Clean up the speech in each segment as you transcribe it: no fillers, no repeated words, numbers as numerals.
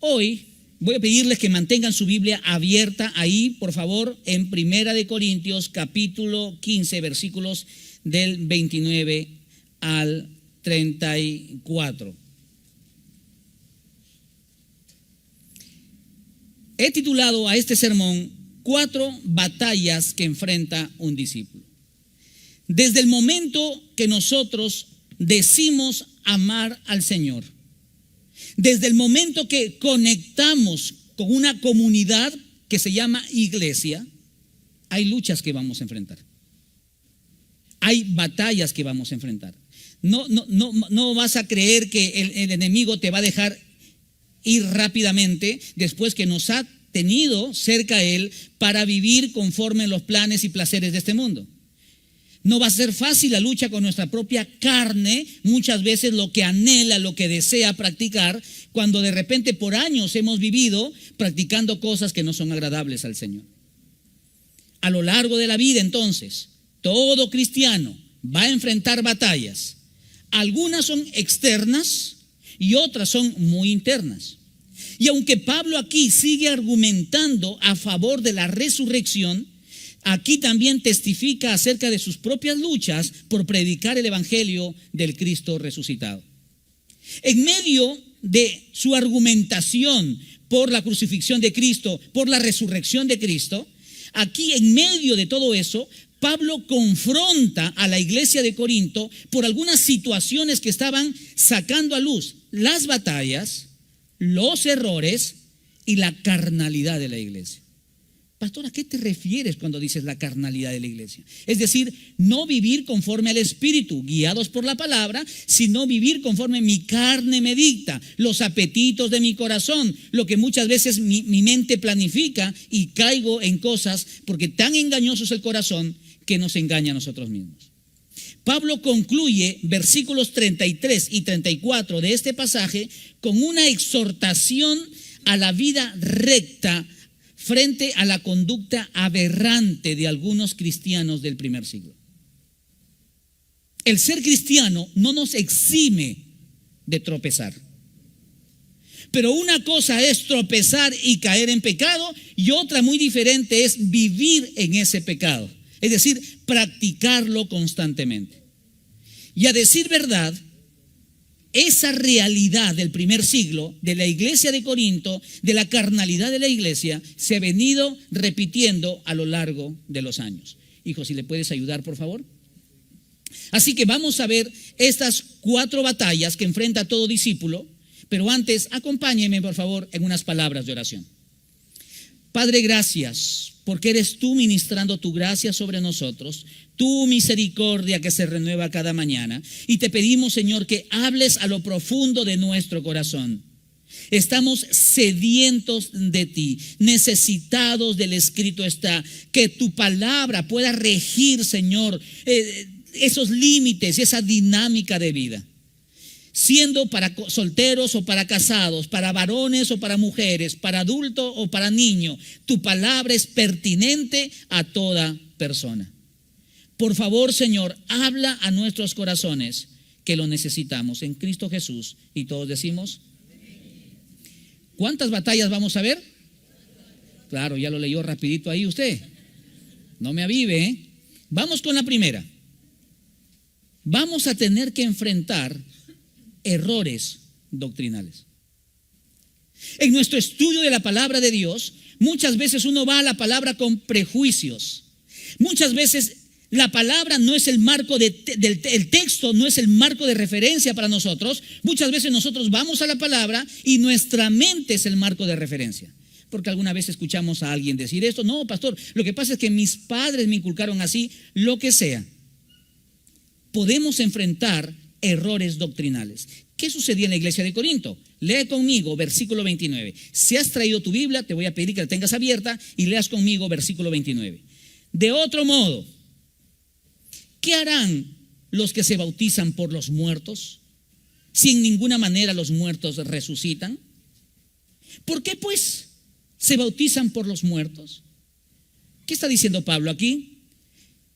Hoy voy a pedirles que mantengan su Biblia abierta ahí, por favor, en Primera de Corintios, capítulo 15, versículos del 29 al 34. He titulado a este sermón 4 batallas que enfrenta un discípulo. Desde el momento que nosotros decimos amar al Señor, desde el momento que conectamos con una comunidad que se llama iglesia, hay luchas que vamos a enfrentar. Hay batallas que vamos a enfrentar. No vas a creer que el enemigo te va a dejar ir rápidamente después que nos ha tenido cerca a él para vivir conforme los planes y placeres de este mundo. No va a ser fácil la lucha con nuestra propia carne, muchas veces lo que anhela, lo que desea practicar, cuando de repente por años hemos vivido practicando cosas que no son agradables al Señor. A lo largo de la vida, entonces, todo cristiano va a enfrentar batallas. Algunas son externas y otras son muy internas. Y aunque Pablo aquí sigue argumentando a favor de la resurrección, aquí también testifica acerca de sus propias luchas por predicar el evangelio del Cristo resucitado. En medio de su argumentación por la crucifixión de Cristo, por la resurrección de Cristo, aquí en medio de todo eso, Pablo confronta a la iglesia de Corinto por algunas situaciones que estaban sacando a luz las batallas, los errores y la carnalidad de la iglesia. Pastor, ¿a qué te refieres cuando dices la carnalidad de la iglesia? Es decir, no vivir conforme al Espíritu, guiados por la palabra, sino vivir conforme mi carne me dicta, los apetitos de mi corazón, lo que muchas veces mi mente planifica y caigo en cosas porque tan engañoso es el corazón que nos engaña a nosotros mismos. Pablo concluye versículos 33 y 34 de este pasaje con una exhortación a la vida recta frente a la conducta aberrante de algunos cristianos del primer siglo. El ser cristiano no nos exime de tropezar. Pero una cosa es tropezar y caer en pecado y otra muy diferente es vivir en ese pecado. Es decir, practicarlo constantemente. Y a decir verdad, esa realidad del primer siglo, de la iglesia de Corinto, de la carnalidad de la iglesia, se ha venido repitiendo a lo largo de los años. Hijo, si le puedes ayudar, por favor. Así que vamos a ver estas 4 batallas que enfrenta todo discípulo, pero antes, acompáñeme, por favor, en unas palabras de oración. Padre, gracias, porque eres tú ministrando tu gracia sobre nosotros, tu misericordia que se renueva cada mañana. Y te pedimos, Señor, que hables a lo profundo de nuestro corazón. Estamos sedientos de ti, necesitados del Escrito está. Que tu palabra pueda regir, Señor, esos límites y esa dinámica de vida. Siendo para solteros o para casados, para varones o para mujeres, para adulto o para niño, tu palabra es pertinente a toda persona. Por favor, Señor, habla a nuestros corazones que lo necesitamos en Cristo Jesús. Y todos decimos, ¿cuántas batallas vamos a ver? Claro, ya lo leyó rapidito ahí usted. No me avive, ¿eh? Vamos con la primera. Vamos a tener que enfrentar errores doctrinales. En nuestro estudio de la palabra de Dios, muchas veces uno va a la palabra con prejuicios. Muchas veces la palabra no es el marco el texto no es el marco de referencia para nosotros. Muchas veces nosotros vamos a la palabra y nuestra mente es el marco de referencia. Porque alguna vez escuchamos a alguien decir esto, no, pastor, lo que pasa es que mis padres me inculcaron así, lo que sea. Podemos enfrentar errores doctrinales. ¿Qué sucedía en la iglesia de Corinto? Lee conmigo versículo 29. Si has traído tu Biblia, te voy a pedir que la tengas abierta y leas conmigo versículo 29. De otro modo, ¿qué harán los que se bautizan por los muertos? Si en ninguna manera los muertos resucitan. ¿Por qué pues se bautizan por los muertos? ¿Qué está diciendo Pablo aquí?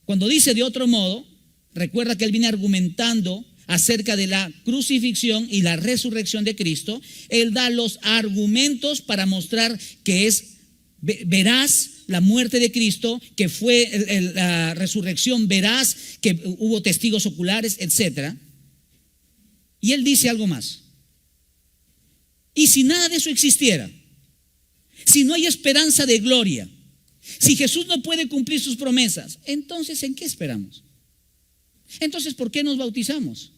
Cuando dice de otro modo, recuerda que él viene argumentando acerca de la crucifixión y la resurrección de Cristo, él da los argumentos para mostrar que es veraz la muerte de Cristo, que fue la resurrección veraz, que hubo testigos oculares, etc. Y él dice algo más. Y si nada de eso existiera, si no hay esperanza de gloria, si Jesús no puede cumplir sus promesas, entonces ¿en qué esperamos? Entonces, ¿por qué nos bautizamos?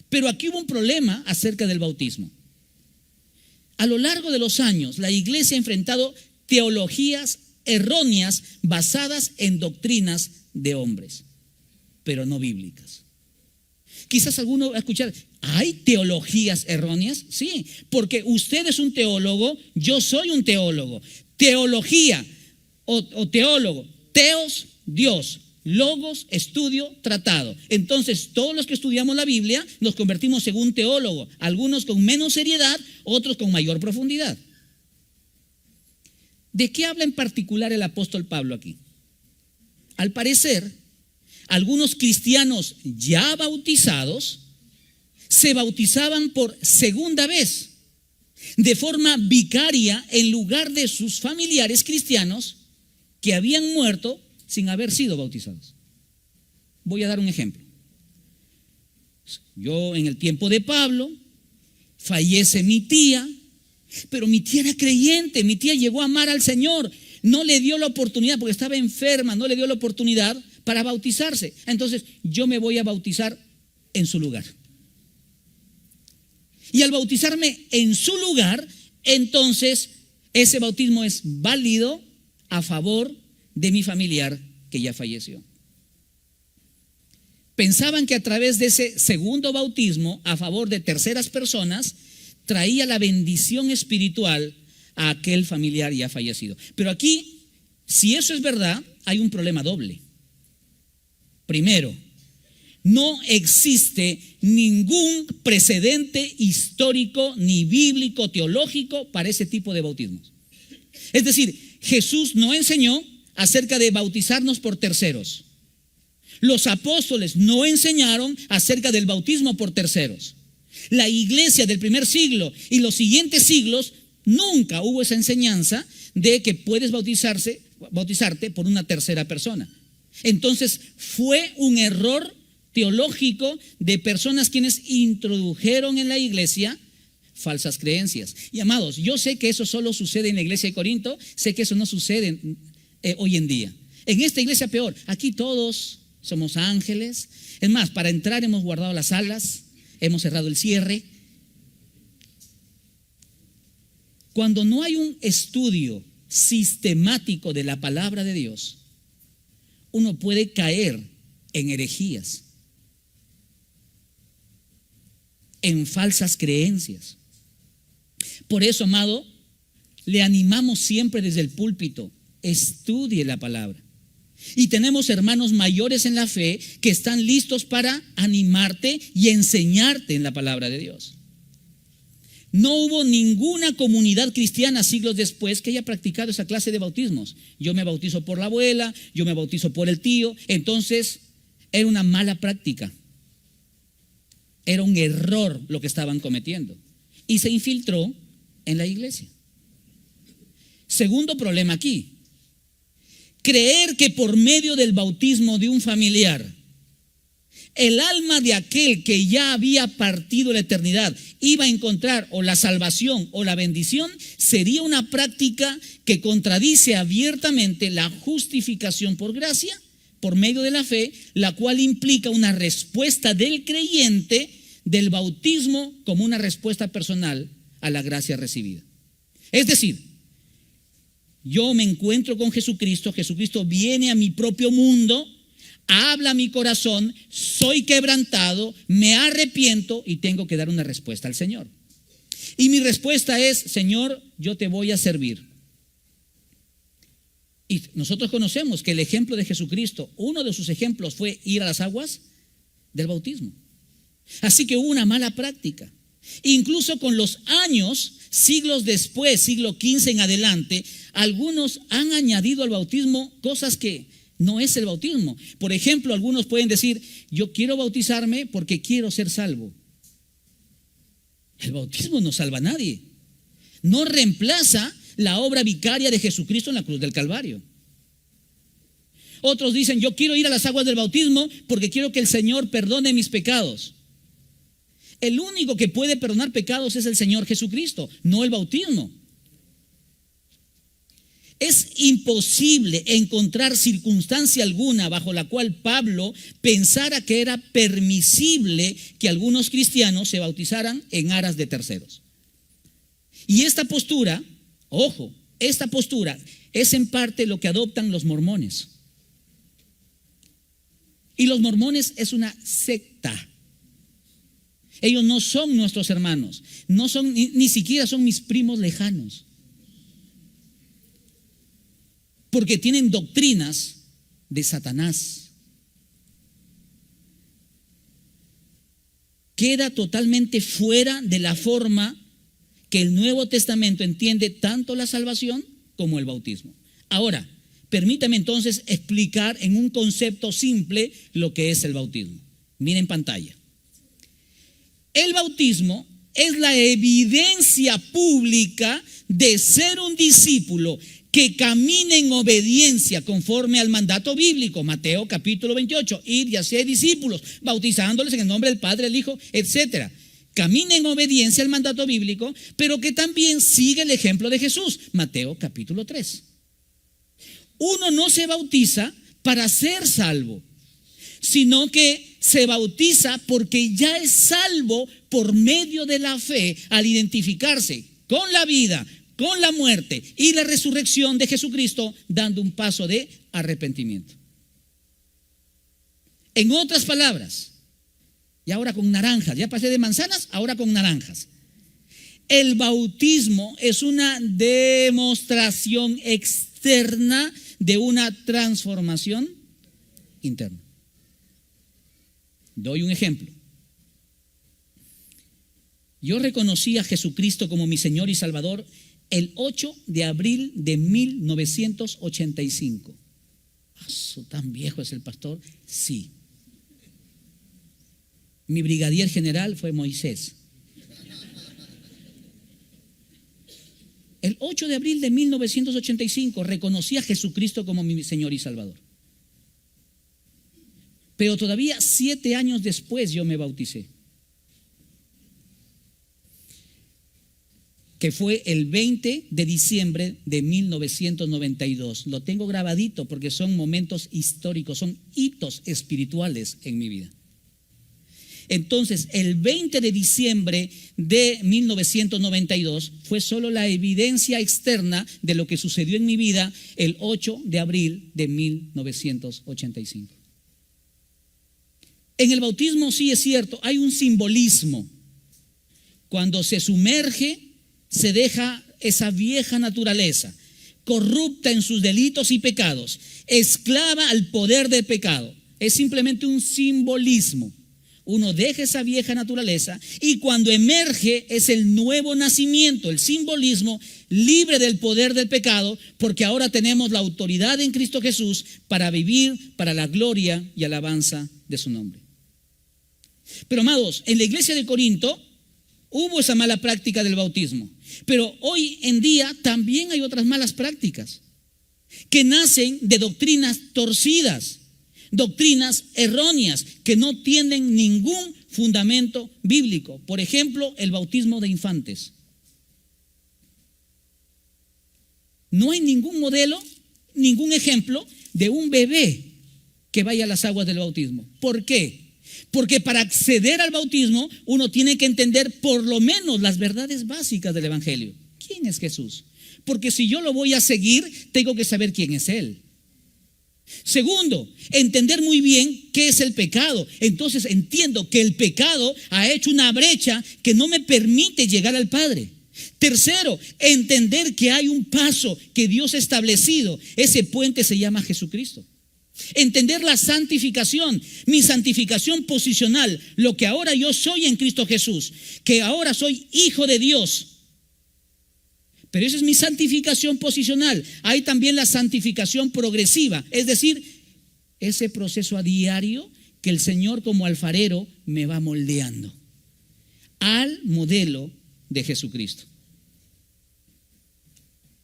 Pero aquí hubo un problema acerca del bautismo. A lo largo de los años, la iglesia ha enfrentado teologías erróneas basadas en doctrinas de hombres, pero no bíblicas. Quizás alguno va a escuchar, ¿hay teologías erróneas? Sí, porque usted es un teólogo, yo soy un teólogo. Teología o teólogo, teos, Dios, logos, estudio, tratado. Entonces, todos los que estudiamos la Biblia nos convertimos en un teólogo, algunos con menos seriedad, otros con mayor profundidad. ¿De qué habla en particular el apóstol Pablo aquí? Al parecer, algunos cristianos ya bautizados se bautizaban por segunda vez, de forma vicaria, en lugar de sus familiares cristianos que habían muerto sin haber sido bautizados. Voy a dar un ejemplo. Yo, en el tiempo de Pablo, fallece mi tía, pero mi tía era creyente, mi tía llegó a amar al Señor, no le dio la oportunidad porque estaba enferma, no le dio la oportunidad para bautizarse. Entonces yo me voy a bautizar en su lugar. Y al bautizarme en su lugar, entonces ese bautismo es válido a favor de mi familiar que ya falleció. Pensaban que a través de ese segundo bautismo a favor de terceras personas traía la bendición espiritual a aquel familiar ya fallecido. Pero aquí, si eso es verdad, hay un problema doble. Primero, no existe ningún precedente histórico, ni bíblico, teológico para ese tipo de bautismos. Es decir, Jesús no enseñó acerca de bautizarnos por terceros. Los apóstoles no enseñaron acerca del bautismo por terceros. La iglesia del primer siglo y los siguientes siglos nunca hubo esa enseñanza de que puedes bautizarte por una tercera persona. Entonces fue un error teológico de personas quienes introdujeron en la iglesia falsas creencias. Y amados, yo sé que eso solo sucede en la iglesia de Corinto, sé que eso no sucede hoy en día. En esta iglesia peor, aquí todos somos ángeles. Es más, para entrar hemos guardado las alas, hemos cerrado el cierre. Cuando no hay un estudio sistemático de la palabra de Dios, uno puede caer en herejías, en falsas creencias. Por eso, amado, le animamos siempre desde el púlpito, estudie la palabra. Y tenemos hermanos mayores en la fe que están listos para animarte y enseñarte en la palabra de Dios. No hubo ninguna comunidad cristiana siglos después que haya practicado esa clase de bautismos. Yo me bautizo por la abuela, yo me bautizo por el tío. Entonces era una mala práctica. Era un error lo que estaban cometiendo. Y se infiltró en la iglesia. Segundo problema aquí. Creer que por medio del bautismo de un familiar, el alma de aquel que ya había partido la eternidad iba a encontrar o la salvación o la bendición, sería una práctica que contradice abiertamente la justificación por gracia, por medio de la fe, la cual implica una respuesta del creyente del bautismo como una respuesta personal a la gracia recibida. Es decir, yo me encuentro con Jesucristo, Jesucristo viene a mi propio mundo, habla a mi corazón, soy quebrantado, me arrepiento y tengo que dar una respuesta al Señor. Y mi respuesta es: Señor, yo te voy a servir. Y nosotros conocemos que el ejemplo de Jesucristo, uno de sus ejemplos fue ir a las aguas del bautismo. Así que hubo una mala práctica. Incluso con los años, siglos después, siglo XV en adelante, algunos han añadido al bautismo cosas que no es el bautismo. Por ejemplo, algunos pueden decir, yo quiero bautizarme porque quiero ser salvo. El bautismo no salva a nadie. No reemplaza la obra vicaria de Jesucristo en la cruz del Calvario. Otros dicen, yo quiero ir a las aguas del bautismo porque quiero que el Señor perdone mis pecados. El único que puede perdonar pecados es el Señor Jesucristo, no el bautismo. Es imposible encontrar circunstancia alguna bajo la cual Pablo pensara que era permisible que algunos cristianos se bautizaran en aras de terceros. Y esta postura, ojo, esta postura es en parte lo que adoptan los mormones. Y los mormones es una secta. Ellos no son nuestros hermanos, no son, ni siquiera son mis primos lejanos. Porque tienen doctrinas de Satanás. Queda totalmente fuera de la forma que el Nuevo Testamento entiende tanto la salvación como el bautismo. Ahora, permítame entonces explicar en un concepto simple lo que es el bautismo. Miren pantalla. El bautismo es la evidencia pública de ser un discípulo que camine en obediencia conforme al mandato bíblico. Mateo capítulo 28, id y haced discípulos, bautizándoles en el nombre del Padre, el Hijo, etc. Camine en obediencia al mandato bíblico, pero que también sigue el ejemplo de Jesús. Mateo capítulo 3. Uno no se bautiza para ser salvo, sino que se bautiza porque ya es salvo por medio de la fe al identificarse con la vida, con la muerte y la resurrección de Jesucristo, dando un paso de arrepentimiento. En otras palabras, y ahora con naranjas, ya pasé de manzanas, ahora con naranjas. El bautismo es una demostración externa de una transformación interna. Doy un ejemplo. Yo reconocí a Jesucristo como mi Señor y Salvador el 8 de abril de 1985. ¿Tan viejo es el pastor? Sí. Mi brigadier general fue Moisés. El 8 de abril de 1985 reconocí a Jesucristo como mi Señor y Salvador. Pero todavía 7 años después yo me bauticé. Que fue el 20 de diciembre de 1992. Lo tengo grabadito porque son momentos históricos, son hitos espirituales en mi vida. Entonces, el 20 de diciembre de 1992 fue solo la evidencia externa de lo que sucedió en mi vida el 8 de abril de 1985. En el bautismo sí es cierto, hay un simbolismo. Cuando se sumerge, se deja esa vieja naturaleza, corrupta en sus delitos y pecados, esclava al poder del pecado. Es simplemente un simbolismo. Uno deja esa vieja naturaleza y cuando emerge es el nuevo nacimiento, el simbolismo libre del poder del pecado, porque ahora tenemos la autoridad en Cristo Jesús para vivir para la gloria y alabanza de su nombre. Pero amados, en la iglesia de Corinto hubo esa mala práctica del bautismo, pero hoy en día también hay otras malas prácticas que nacen de doctrinas torcidas, doctrinas erróneas que no tienen ningún fundamento bíblico. Por ejemplo, el bautismo de infantes. No hay ningún modelo, ningún ejemplo de un bebé que vaya a las aguas del bautismo. ¿Por qué? Porque para acceder al bautismo uno tiene que entender por lo menos las verdades básicas del Evangelio. ¿Quién es Jesús? Porque si yo lo voy a seguir, tengo que saber quién es Él. Segundo, entender muy bien qué es el pecado. Entonces entiendo que el pecado ha hecho una brecha que no me permite llegar al Padre. Tercero, entender que hay un paso que Dios ha establecido. Ese puente se llama Jesucristo. Entender la santificación, mi santificación posicional, lo que ahora yo soy en Cristo Jesús, que ahora soy hijo de Dios. Pero esa es mi santificación posicional. Hay también la santificación progresiva, es decir, ese proceso a diario que el Señor como alfarero me va moldeando al modelo de Jesucristo.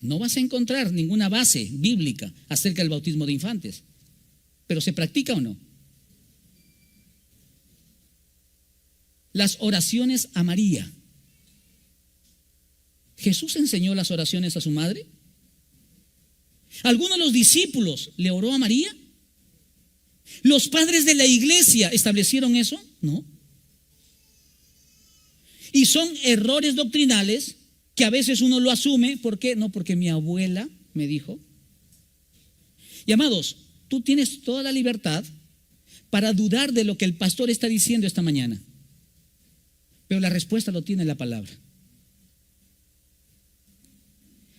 No vas a encontrar ninguna base bíblica acerca del bautismo de infantes, pero ¿se practica o no? Las oraciones a María. ¿Jesús enseñó las oraciones a su madre? ¿Alguno de los discípulos le oró a María? ¿Los padres de la iglesia establecieron eso? No. Y son errores doctrinales que a veces uno lo asume. ¿Por qué? No, porque mi abuela me dijo. Y amados, tú tienes toda la libertad para dudar de lo que el pastor está diciendo esta mañana. Pero la respuesta lo tiene la palabra.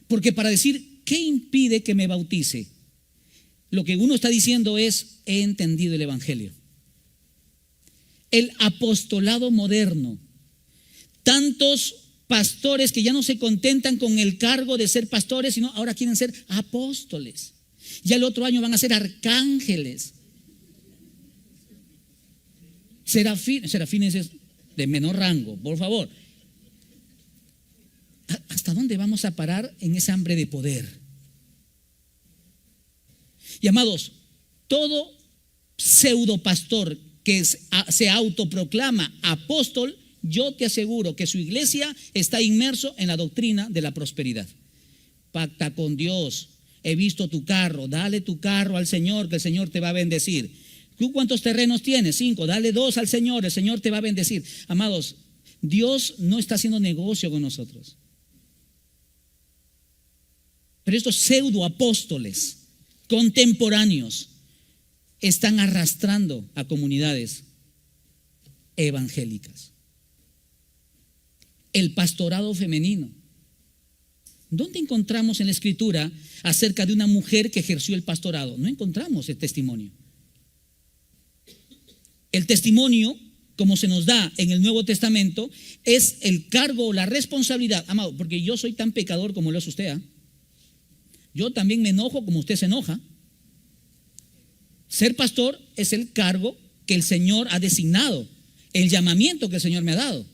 Porque para decir, ¿qué impide que me bautice? Lo que uno está diciendo es, he entendido el evangelio. El apostolado moderno. Tantos pastores que ya no se contentan con el cargo de ser pastores, sino ahora quieren ser apóstoles. Ya el otro año van a ser arcángeles. Serafines es de menor rango, por favor. ¿Hasta dónde vamos a parar en esa hambre de poder? Y amados, todo pseudopastor que se autoproclama apóstol, yo te aseguro que su iglesia está inmerso en la doctrina de la prosperidad. Pacta con Dios, he visto tu carro, dale tu carro al Señor, que el Señor te va a bendecir. ¿Tú cuántos terrenos tienes? 5, dale 2 al Señor, el Señor te va a bendecir. Amados, Dios no está haciendo negocio con nosotros. Pero estos pseudoapóstoles contemporáneos están arrastrando a comunidades evangélicas. El pastorado femenino. ¿Dónde encontramos en la Escritura acerca de una mujer que ejerció el pastorado? No encontramos el testimonio. El testimonio, como se nos da en el Nuevo Testamento, es el cargo o la responsabilidad. Amado, porque yo soy tan pecador como lo es usted, ¿eh? Yo también me enojo como usted se enoja. Ser pastor es el cargo que el Señor ha designado, el llamamiento que el Señor me ha dado.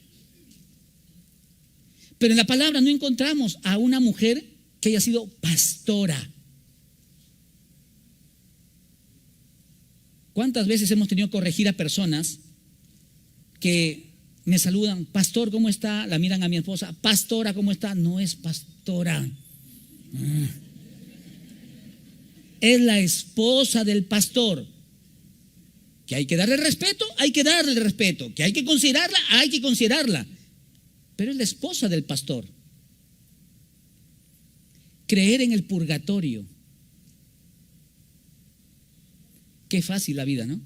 Pero en la palabra no encontramos a una mujer que haya sido pastora. ¿Cuántas veces hemos tenido que corregir a personas que me saludan, pastor, ¿cómo está? La miran a mi esposa, pastora, ¿cómo está? No es pastora. Es la esposa del pastor. Que hay que darle respeto, hay que darle respeto. Que hay que considerarla, hay que considerarla. Pero es la esposa del pastor. Creer en el purgatorio. Qué fácil la vida, ¿no?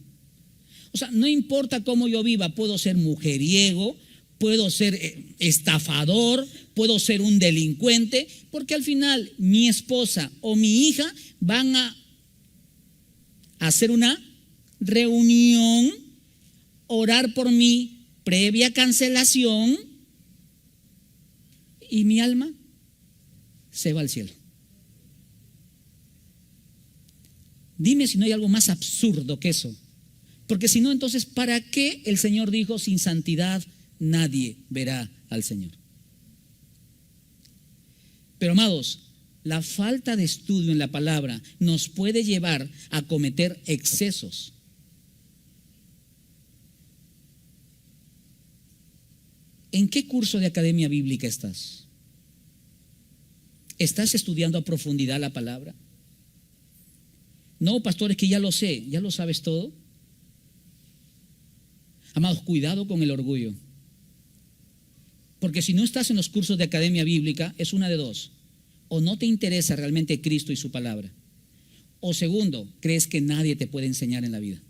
O sea, no importa cómo yo viva, puedo ser mujeriego, puedo ser estafador, puedo ser un delincuente, porque al final mi esposa o mi hija van a hacer una reunión, orar por mí previa cancelación y mi alma se va al cielo. Dime si no hay algo más absurdo que eso. Porque si no, entonces, ¿para qué el Señor dijo, sin santidad nadie verá al Señor? Pero amados, la falta de estudio en la palabra nos puede llevar a cometer excesos. ¿En qué curso de academia bíblica estás? ¿Estás estudiando a profundidad la palabra? No, pastor, es que ya lo sé, ya lo sabes todo. Amados, cuidado con el orgullo. Porque si no estás en los cursos de academia bíblica, es una de dos. O no te interesa realmente Cristo y su palabra. O segundo, crees que nadie te puede enseñar en la vida.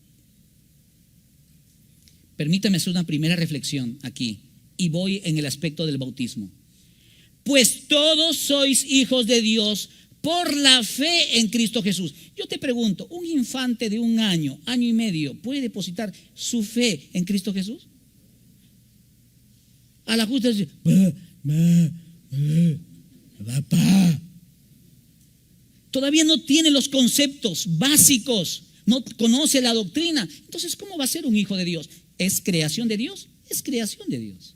Permítame hacer una primera reflexión aquí. Y voy en el aspecto del bautismo. Pues todos sois hijos de Dios por la fe en Cristo Jesús. Yo te pregunto, ¿un infante de 1 año, año y medio, puede depositar su fe en Cristo Jesús? A la justa dice, papá. Todavía no tiene los conceptos básicos, no conoce la doctrina. Entonces, ¿cómo va a ser un hijo de Dios? ¿Es creación de Dios? Es creación de Dios.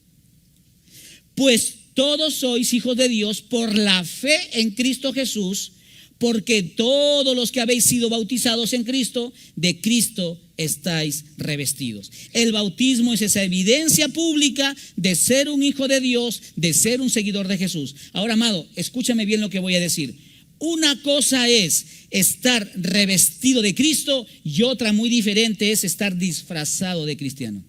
Pues todos sois hijos de Dios por la fe en Cristo Jesús, porque todos los que habéis sido bautizados en Cristo, de Cristo estáis revestidos. El bautismo es esa evidencia pública de ser un hijo de Dios, de ser un seguidor de Jesús. Ahora, amado, escúchame bien lo que voy a decir. Una cosa es estar revestido de Cristo y otra muy diferente es estar disfrazado de cristiano.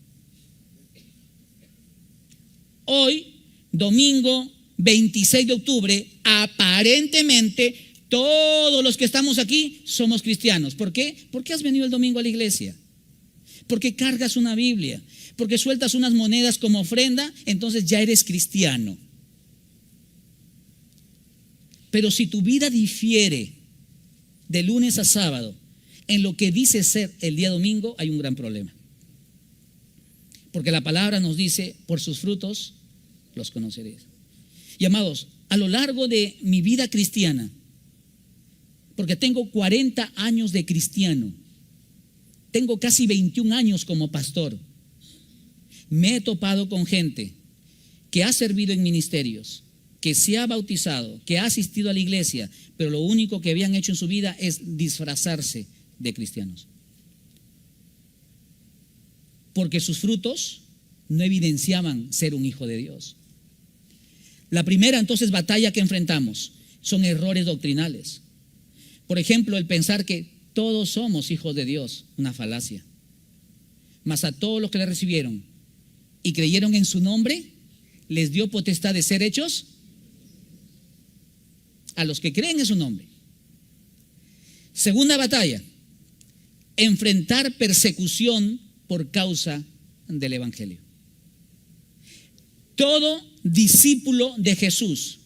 Hoy, domingo 26 de octubre, aparentemente todos los que estamos aquí somos cristianos. ¿Por qué? Porque has venido el domingo a la iglesia. Porque cargas una Biblia. Porque sueltas unas monedas como ofrenda, entonces ya eres cristiano. Pero si tu vida difiere de lunes a sábado en lo que dice ser el día domingo, hay un gran problema. Porque la palabra nos dice, por sus frutos los conoceréis. Y amados, a lo largo de mi vida cristiana, porque tengo 40 años de cristiano, tengo casi 21 años como pastor, me he topado con gente que ha servido en ministerios, que se ha bautizado, que ha asistido a la iglesia, pero lo único que habían hecho en su vida es disfrazarse de cristianos. Porque sus frutos no evidenciaban ser un hijo de Dios. La primera entonces batalla que enfrentamos son errores doctrinales. Por ejemplo, el pensar que todos somos hijos de Dios, una falacia. Mas a todos los que le recibieron y creyeron en su nombre, les dio potestad de ser hechos a los que creen en su nombre. Segunda batalla, enfrentar persecución por causa del evangelio. Todo discípulo de Jesús,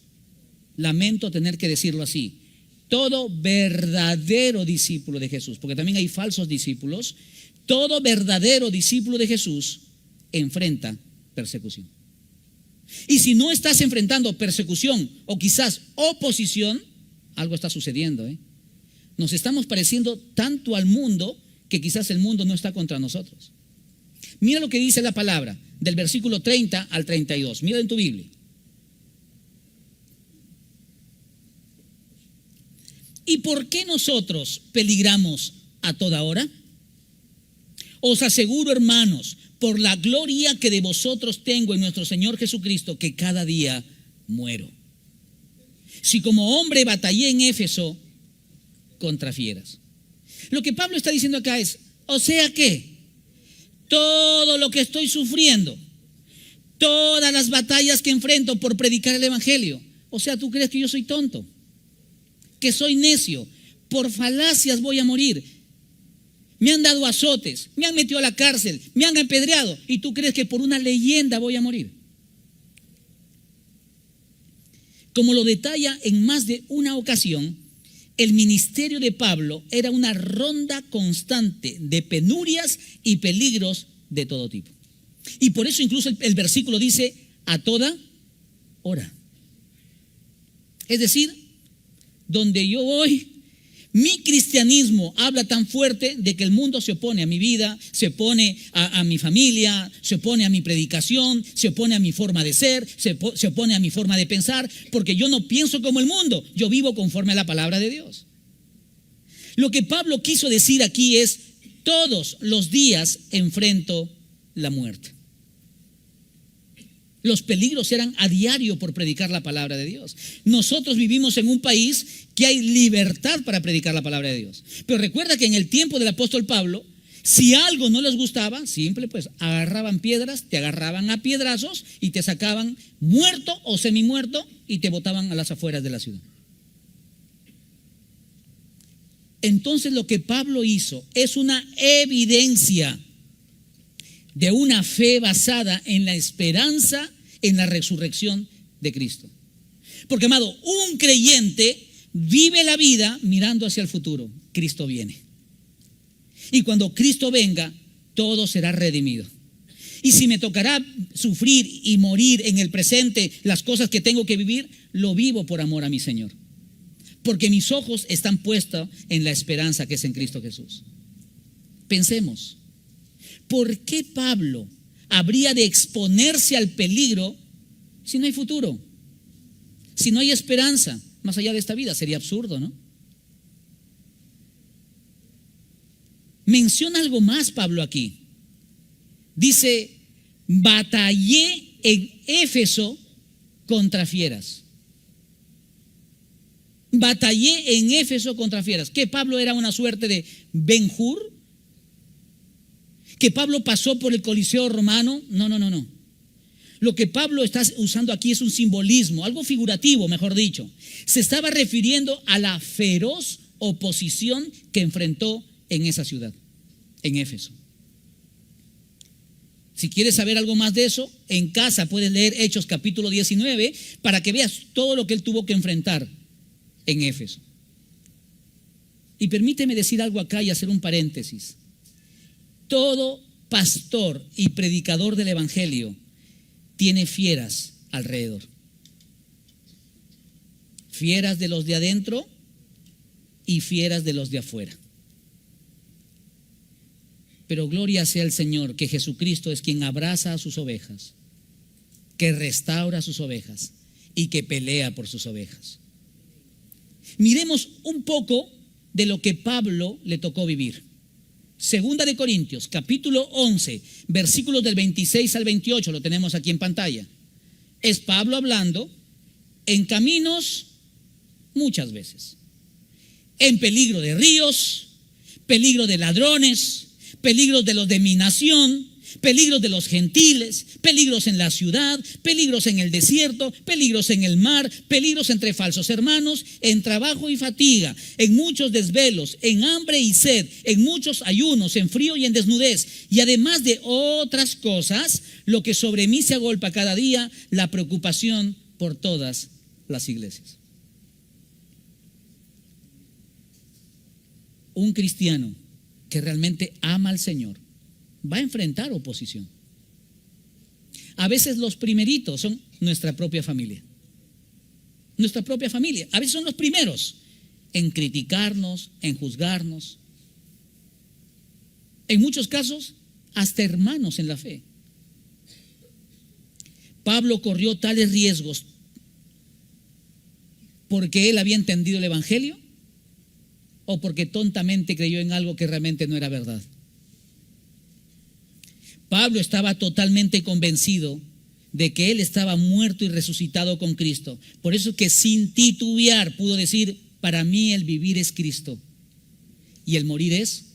lamento tener que decirlo así, todo verdadero discípulo de Jesús, porque también hay falsos discípulos, todo verdadero discípulo de Jesús enfrenta persecución. Y si no estás enfrentando persecución o quizás oposición, algo está sucediendo, Nos estamos pareciendo tanto al mundo que quizás el mundo no está contra nosotros. Mira lo que dice la palabra del versículo 30 al 32. Mira en tu Biblia. ¿Y por qué nosotros peligramos a toda hora? Os aseguro, hermanos, por la gloria que de vosotros tengo en nuestro Señor Jesucristo, que cada día muero. Si como hombre batallé en Éfeso contra fieras. Lo que Pablo está diciendo acá es, o sea que todo lo que estoy sufriendo, todas las batallas que enfrento por predicar el evangelio, o sea, ¿tú crees que yo soy tonto? Que soy necio, por falacias voy a morir. Me han dado azotes, me han metido a la cárcel, me han apedreado, y tú crees que por una leyenda voy a morir. Como lo detalla en más de una ocasión, el ministerio de Pablo era una ronda constante de penurias y peligros de todo tipo. Y por eso incluso el versículo dice, a toda hora. Es decir, donde yo voy, mi cristianismo habla tan fuerte de que el mundo se opone a mi vida, se opone a mi familia, se opone a mi predicación, se opone a mi forma de ser, se opone a mi forma de pensar, porque yo no pienso como el mundo, yo vivo conforme a la palabra de Dios. Lo que Pablo quiso decir aquí es, todos los días enfrento la muerte. Los peligros eran a diario por predicar la palabra de Dios. Nosotros vivimos en un país que hay libertad para predicar la palabra de Dios. Pero recuerda que en el tiempo del apóstol Pablo, si algo no les gustaba, simple pues agarraban piedras, te agarraban a piedrazos y te sacaban muerto o semimuerto y te botaban a las afueras de la ciudad. Entonces lo que Pablo hizo es una evidencia de una fe basada en la esperanza en la resurrección de Cristo. Porque, amado, un creyente vive la vida mirando hacia el futuro. Cristo viene. Y cuando Cristo venga, todo será redimido. Y si me tocará sufrir y morir en el presente las cosas que tengo que vivir, lo vivo por amor a mi Señor. Porque mis ojos están puestos en la esperanza que es en Cristo Jesús. Pensemos, ¿por qué Pablo habría de exponerse al peligro si no hay futuro? Si no hay esperanza más allá de esta vida, sería absurdo, ¿no? Menciona algo más Pablo aquí. Dice, batallé en Éfeso contra fieras. Batallé en Éfeso contra fieras. ¿Que Pablo era una suerte de Ben-Hur? ¿Que Pablo pasó por el Coliseo romano? No. Lo que Pablo está usando aquí es un simbolismo, algo figurativo, mejor dicho. Se estaba refiriendo a la feroz oposición que enfrentó en esa ciudad, en Éfeso. Si quieres saber algo más de eso, en casa puedes leer Hechos capítulo 19 para que veas todo lo que él tuvo que enfrentar en Éfeso. Y permíteme decir algo acá y hacer un paréntesis. Todo pastor y predicador del evangelio tiene fieras alrededor. Fieras de los de adentro y fieras de los de afuera. Pero gloria sea el Señor, que Jesucristo es quien abraza a sus ovejas, que restaura a sus ovejas y que pelea por sus ovejas. Miremos un poco de lo que Pablo le tocó vivir. Segunda de Corintios, capítulo 11, versículos del 26 al 28, lo tenemos aquí en pantalla. Es Pablo hablando en caminos muchas veces, en peligro de ríos, peligro de ladrones, peligros de los de mi nación, peligros de los gentiles, peligros en la ciudad, peligros en el desierto, peligros en el mar, peligros entre falsos hermanos, en trabajo y fatiga, en muchos desvelos, en hambre y sed, en muchos ayunos, en frío y en desnudez, y además de otras cosas, lo que sobre mí se agolpa cada día, la preocupación por todas las iglesias. Un cristiano que realmente ama al Señor va a enfrentar oposición. A veces los primeritos son nuestra propia familia. Nuestra propia familia. A veces son los primeros en criticarnos, en juzgarnos. En muchos casos, hasta hermanos en la fe. Pablo corrió tales riesgos porque él había entendido el evangelio o porque tontamente creyó en algo que realmente no era verdad. Pablo estaba totalmente convencido de que él estaba muerto y resucitado con Cristo. Por eso que sin titubear pudo decir, para mí el vivir es Cristo y el morir es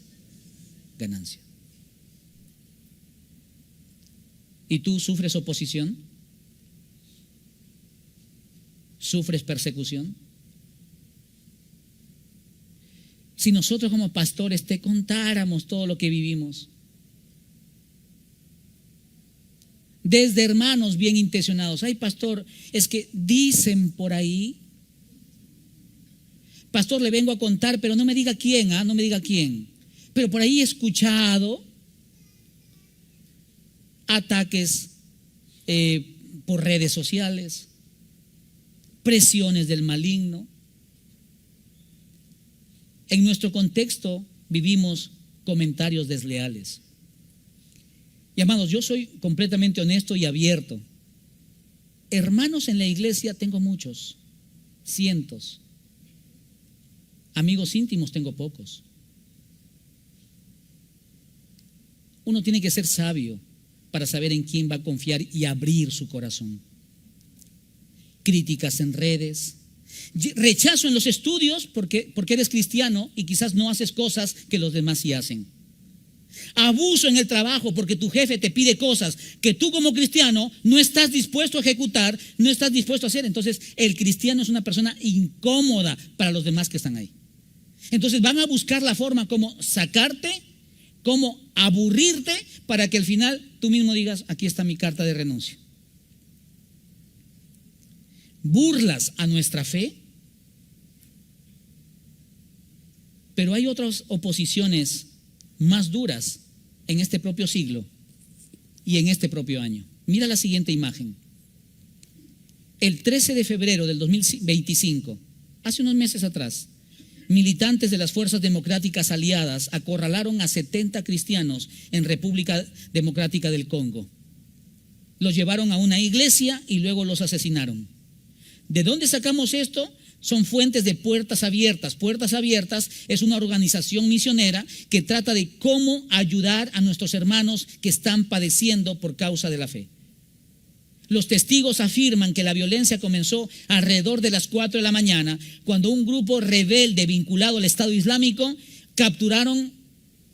ganancia. ¿Y tú sufres oposición? ¿Sufres persecución? Si nosotros como pastores te contáramos todo lo que vivimos, desde hermanos bien intencionados, ay pastor, es que dicen por ahí, pastor, le vengo a contar, pero no me diga quién, no me diga quién, pero por ahí he escuchado ataques por redes sociales, presiones del maligno. En nuestro contexto vivimos comentarios desleales. Y amados, yo soy completamente honesto y abierto. Hermanos en la iglesia tengo muchos, cientos. Amigos íntimos tengo pocos. Uno tiene que ser sabio para saber en quién va a confiar y abrir su corazón. Críticas en redes, rechazo en los estudios porque eres cristiano y quizás no haces cosas que los demás sí hacen. Abuso en el trabajo porque tu jefe te pide cosas que tú como cristiano no estás dispuesto a ejecutar, no estás dispuesto a hacer. Entonces el cristiano es una persona incómoda para los demás que están ahí. Entonces van a buscar la forma como sacarte, como aburrirte para que al final tú mismo digas, aquí está mi carta de renuncia. Burlas a nuestra fe, pero hay otras oposiciones más duras en este propio siglo y en este propio año. Mira la siguiente imagen. El 13 de febrero del 2025, hace unos meses atrás, militantes de las fuerzas democráticas aliadas acorralaron a 70 cristianos en República Democrática del Congo. Los llevaron a una iglesia y luego los asesinaron. ¿De dónde sacamos esto? Son fuentes de Puertas Abiertas. Puertas Abiertas es una organización misionera que trata de cómo ayudar a nuestros hermanos que están padeciendo por causa de la fe. Los testigos afirman que la violencia comenzó alrededor de las 4 de la mañana, cuando un grupo rebelde vinculado al Estado Islámico capturaron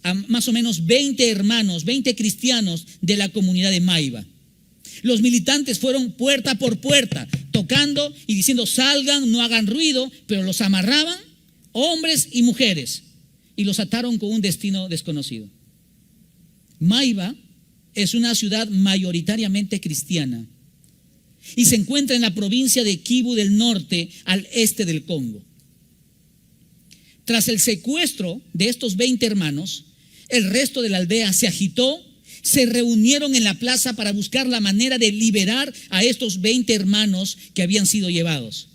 a más o menos 20 hermanos, 20 cristianos de la comunidad de Maiba. Los militantes fueron puerta por puerta, tocando y diciendo: salgan, no hagan ruido, pero los amarraban, hombres y mujeres, y los ataron con un destino desconocido. Maiba es una ciudad mayoritariamente cristiana y se encuentra en la provincia de Kivu del Norte, al este del Congo. Tras el secuestro de estos 20 hermanos, el resto de la aldea se agitó. Se reunieron en la plaza para buscar la manera de liberar a estos 20 hermanos que habían sido llevados,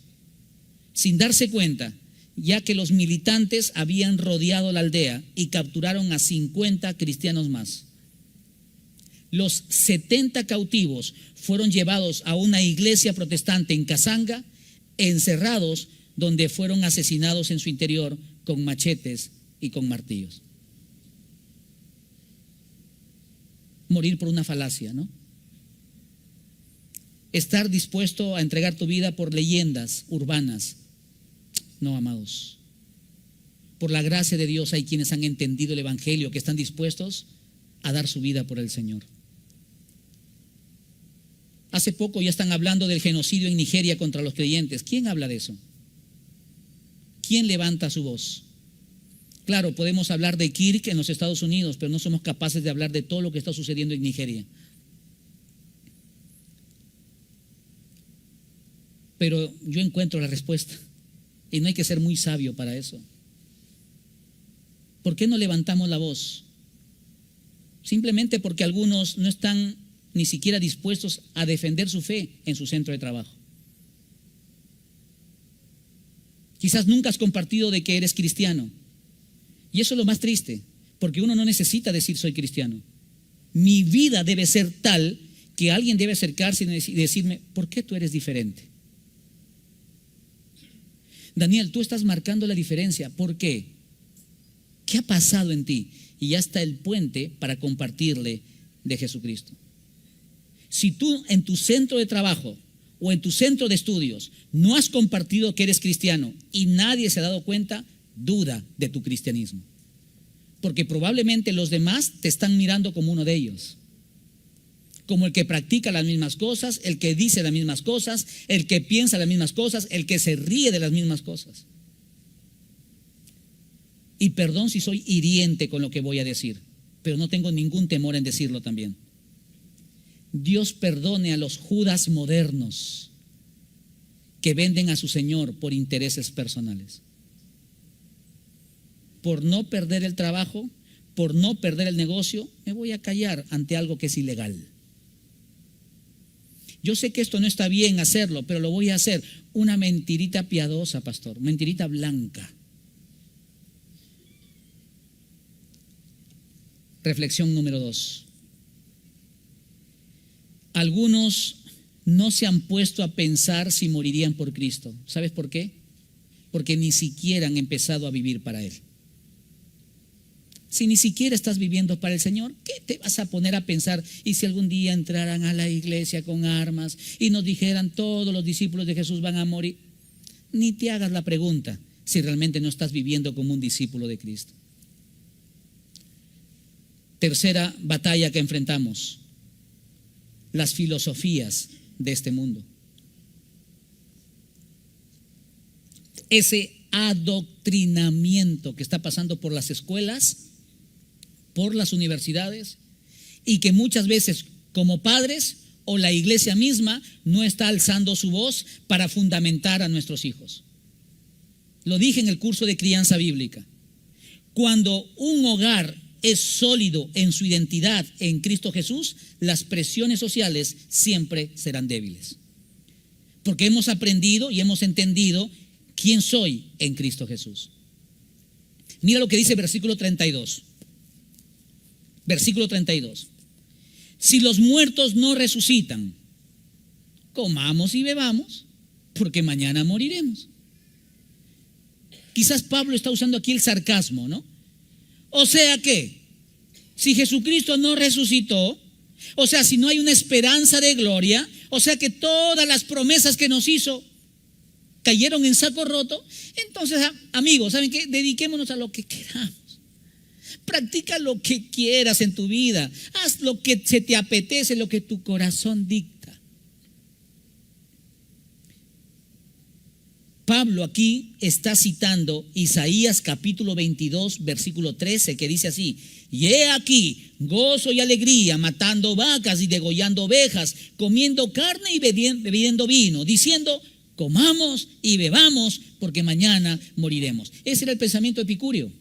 sin darse cuenta, ya que los militantes habían rodeado la aldea y capturaron a 50 cristianos más. Los 70 cautivos fueron llevados a una iglesia protestante en Kasanga, encerrados, donde fueron asesinados en su interior con machetes y con martillos. Morir por una falacia, ¿no? Estar dispuesto a entregar tu vida por leyendas urbanas. No, amados. Por la gracia de Dios hay quienes han entendido el evangelio, que están dispuestos a dar su vida por el Señor. Hace poco ya están hablando del genocidio en Nigeria contra los creyentes. ¿Quién habla de eso? ¿Quién levanta su voz? Claro, podemos hablar de Kirk en los Estados Unidos, pero no somos capaces de hablar de todo lo que está sucediendo en Nigeria. Pero yo encuentro la respuesta, y no hay que ser muy sabio para eso. ¿Por qué no levantamos la voz? Simplemente porque algunos no están ni siquiera dispuestos a defender su fe en su centro de trabajo. Quizás nunca has compartido de que eres cristiano. Y eso es lo más triste, porque uno no necesita decir soy cristiano. Mi vida debe ser tal que alguien debe acercarse y decirme: ¿por qué tú eres diferente? Daniel, tú estás marcando la diferencia. ¿Por qué? ¿Qué ha pasado en ti? Y ya está el puente para compartirle de Jesucristo. Si tú en tu centro de trabajo o en tu centro de estudios no has compartido que eres cristiano y nadie se ha dado cuenta, duda de tu cristianismo, porque probablemente los demás te están mirando como uno de ellos, como el que practica las mismas cosas, el que dice las mismas cosas, el que piensa las mismas cosas, el que se ríe de las mismas cosas. Y perdón si soy hiriente con lo que voy a decir, pero no tengo ningún temor en decirlo también. Dios perdone a los Judas modernos que venden a su Señor por intereses personales. Por no perder el trabajo, por no perder el negocio, me voy a callar ante algo que es ilegal. Yo sé que esto no está bien hacerlo, pero lo voy a hacer. Una mentirita piadosa, pastor, mentirita blanca. Reflexión número 2. Algunos no se han puesto a pensar si morirían por Cristo. ¿Sabes por qué? Porque ni siquiera han empezado a vivir para Él. Si ni siquiera estás viviendo para el Señor, ¿qué te vas a poner a pensar? Y si algún día entraran a la iglesia con armas y nos dijeran todos los discípulos de Jesús van a morir, ni te hagas la pregunta si realmente no estás viviendo como un discípulo de Cristo. Tercera batalla que enfrentamos: las filosofías de este mundo. Ese adoctrinamiento que está pasando por las escuelas, por las universidades, y que muchas veces como padres o la iglesia misma no está alzando su voz para fundamentar a nuestros hijos. Lo dije en el curso de crianza bíblica. Cuando un hogar es sólido en su identidad en Cristo Jesús, las presiones sociales siempre serán débiles. Porque hemos aprendido y hemos entendido quién soy en Cristo Jesús. Mira lo que dice versículo 32. Versículo 32. Si los muertos no resucitan, comamos y bebamos, porque mañana moriremos. Quizás Pablo está usando aquí el sarcasmo, ¿no? O sea que, si Jesucristo no resucitó, o sea, si no hay una esperanza de gloria, o sea que todas las promesas que nos hizo cayeron en saco roto, entonces, amigos, ¿saben qué? Dediquémonos a lo que queramos. Practica lo que quieras en tu vida. Haz lo que se te apetece, lo que tu corazón dicta. Pablo aquí está citando Isaías capítulo 22, versículo 13, que dice así: y he aquí gozo y alegría, matando vacas y degollando ovejas, comiendo carne y bebiendo vino, diciendo: comamos y bebamos, porque mañana moriremos. Ese era el pensamiento epicúreo.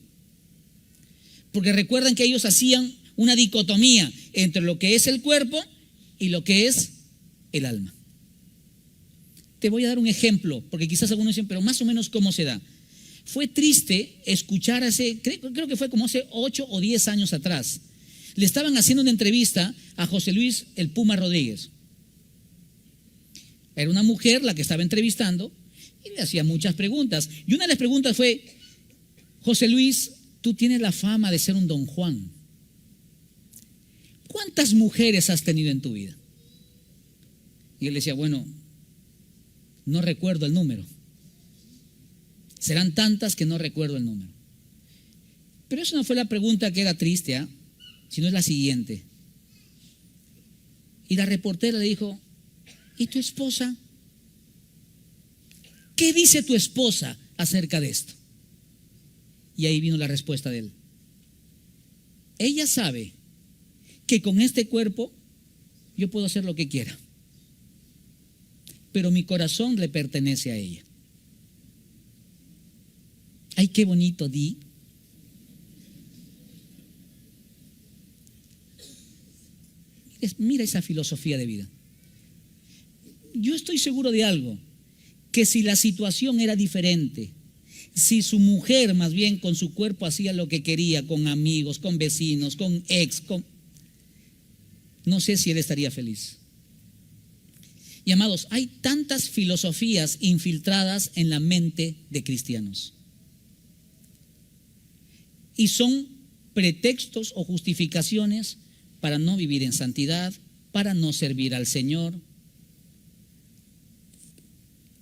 Porque recuerdan que ellos hacían una dicotomía entre lo que es el cuerpo y lo que es el alma. Te voy a dar un ejemplo, porque quizás algunos dicen, pero más o menos ¿cómo se da? Fue triste escuchar creo que fue como hace 8 o 10 años atrás. Le estaban haciendo una entrevista a José Luis el Puma Rodríguez. Era una mujer la que estaba entrevistando y le hacía muchas preguntas. Y una de las preguntas fue: José Luis, tú tienes la fama de ser un don Juan. ¿Cuántas mujeres has tenido en tu vida? Y él decía, bueno, no recuerdo el número. Serán tantas que no recuerdo el número. Pero eso no fue la pregunta que era triste, sino es la siguiente. Y la reportera le dijo: ¿y tu esposa? ¿Qué dice tu esposa acerca de esto? Y ahí vino la respuesta de él. Ella sabe que con este cuerpo yo puedo hacer lo que quiera, pero mi corazón le pertenece a ella. Ay, qué bonito, Di. Mira esa filosofía de vida. Yo estoy seguro de algo, que si la situación era diferente, si su mujer más bien con su cuerpo hacía lo que quería, con amigos, con vecinos, con ex, no sé si él estaría feliz. Y amados, hay tantas filosofías infiltradas en la mente de cristianos. Y son pretextos o justificaciones para no vivir en santidad, para no servir al Señor.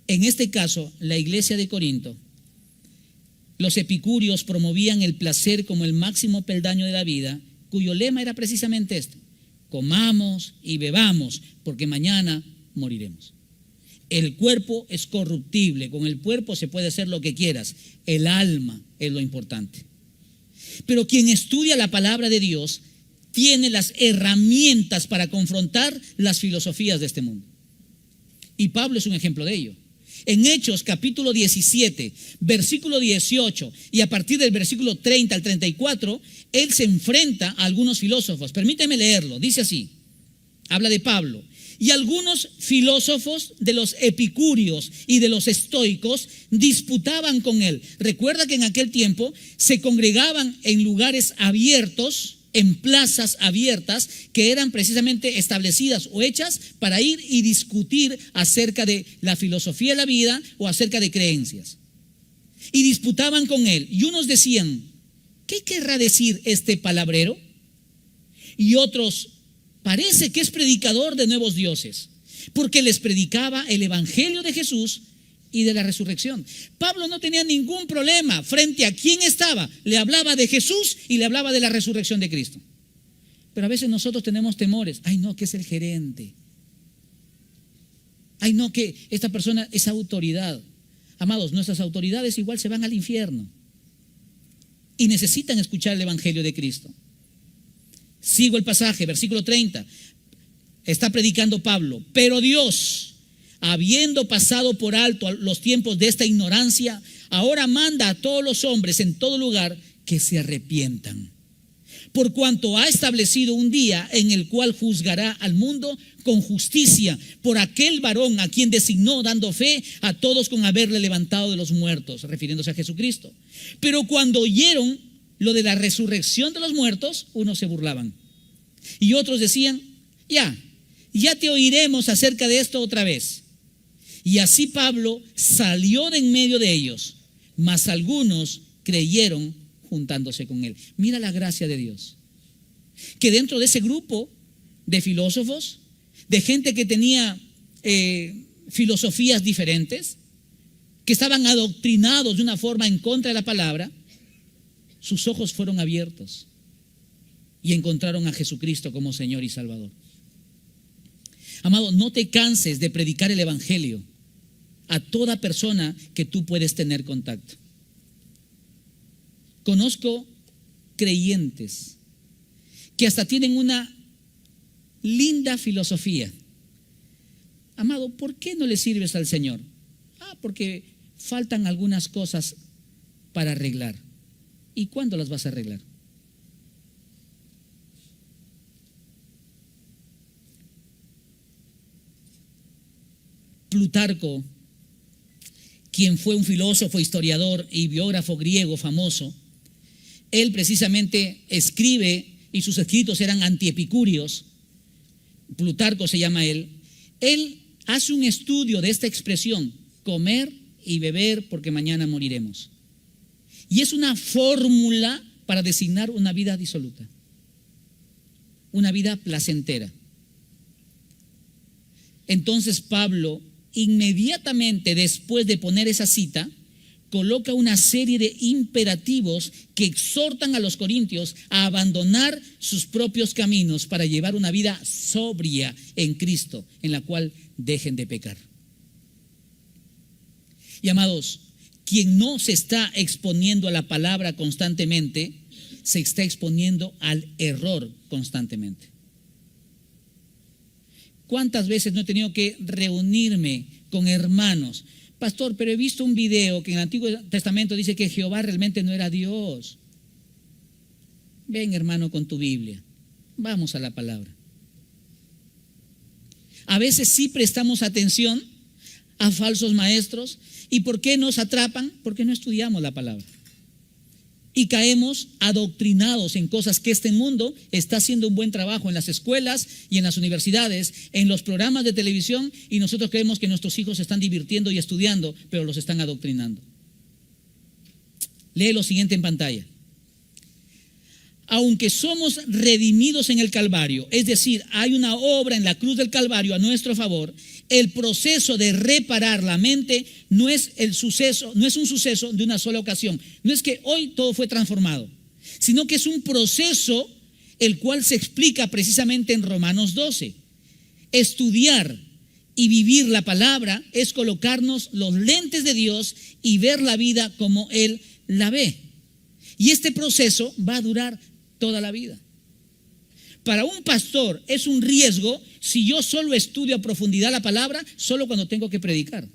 En este caso, la iglesia de Corinto, los epicúreos promovían el placer como el máximo peldaño de la vida, cuyo lema era precisamente esto: comamos y bebamos, porque mañana moriremos. El cuerpo es corruptible, con el cuerpo se puede hacer lo que quieras, el alma es lo importante. Pero quien estudia la palabra de Dios tiene las herramientas para confrontar las filosofías de este mundo. Y Pablo es un ejemplo de ello. En Hechos capítulo 17, versículo 18 y a partir del versículo 30 al 34, él se enfrenta a algunos filósofos. Permíteme leerlo, dice así, habla de Pablo. Y algunos filósofos de los epicúreos y de los estoicos disputaban con él. Recuerda que en aquel tiempo se congregaban en lugares abiertos, en plazas abiertas, que eran precisamente establecidas o hechas para ir y discutir acerca de la filosofía de la vida o acerca de creencias. Y disputaban con él. Y unos decían: ¿qué querrá decir este palabrero? Y otros: parece que es predicador de nuevos dioses, porque les predicaba el evangelio de Jesús y de la resurrección. Pablo no tenía ningún problema frente a quién estaba. Le hablaba de Jesús y le hablaba de la resurrección de Cristo. Pero a veces nosotros tenemos temores. Ay, no, que es el gerente. Ay, no, que esta persona es autoridad. Amados, nuestras autoridades igual se van al infierno y necesitan escuchar el evangelio de Cristo. Sigo el pasaje, versículo 30. Está predicando Pablo. Pero Dios, habiendo pasado por alto los tiempos de esta ignorancia, ahora manda a todos los hombres en todo lugar que se arrepientan. por cuanto ha establecido un día en el cual juzgará al mundo con justicia por aquel varón a quien designó, dando fe a todos con haberle levantado de los muertos, refiriéndose a Jesucristo. Pero cuando oyeron lo de la resurrección de los muertos, unos se burlaban y otros decían, ya te oiremos acerca de esto otra vez. Y así Pablo salió de en medio de ellos, mas algunos creyeron juntándose con él. Mira la gracia de Dios, que dentro de ese grupo de filósofos, de gente que tenía filosofías diferentes, que estaban adoctrinados de una forma en contra de la palabra, sus ojos fueron abiertos y encontraron a Jesucristo como Señor y Salvador. Amado, no te canses de predicar el evangelio a toda persona que tú puedes tener contacto. Conozco creyentes que hasta tienen una linda filosofía. Amado, ¿por qué no le sirves al Señor? Porque faltan algunas cosas para arreglar. ¿Y cuándo las vas a arreglar? Plutarco, quien fue un filósofo, historiador y biógrafo griego famoso, él precisamente escribe, y sus escritos eran antiepicúreos. Plutarco se llama él. Él hace un estudio de esta expresión, comer y beber porque mañana moriremos. Y es una fórmula para designar una vida disoluta, una vida placentera. Entonces Pablo, inmediatamente después de poner esa cita, coloca una serie de imperativos que exhortan a los corintios a abandonar sus propios caminos para llevar una vida sobria en Cristo, en la cual dejen de pecar. Y amados, quien no se está exponiendo a la palabra constantemente, se está exponiendo al error constantemente. ¿Cuántas veces no he tenido que reunirme con hermanos? Pastor, pero he visto un video que en el Antiguo Testamento dice que Jehová realmente no era Dios. Ven, hermano, con tu Biblia. Vamos a la palabra. A veces sí prestamos atención a falsos maestros. ¿Y por qué nos atrapan? Porque no estudiamos la palabra. Y caemos adoctrinados en cosas que este mundo está haciendo un buen trabajo en las escuelas y en las universidades, en los programas de televisión, y nosotros creemos que nuestros hijos se están divirtiendo y estudiando, pero los están adoctrinando. Lee lo siguiente en pantalla. Aunque somos redimidos en el Calvario, es decir, hay una obra en la cruz del Calvario a nuestro favor, el proceso de reparar la mente no es un suceso de una sola ocasión. No es que hoy todo fue transformado, sino que es un proceso el cual se explica precisamente en Romanos 12. Estudiar y vivir la palabra es colocarnos los lentes de Dios y ver la vida como Él la ve. Y este proceso va a durar toda la vida. Para un pastor es un riesgo si yo solo estudio a profundidad la palabra solo cuando tengo que predicar.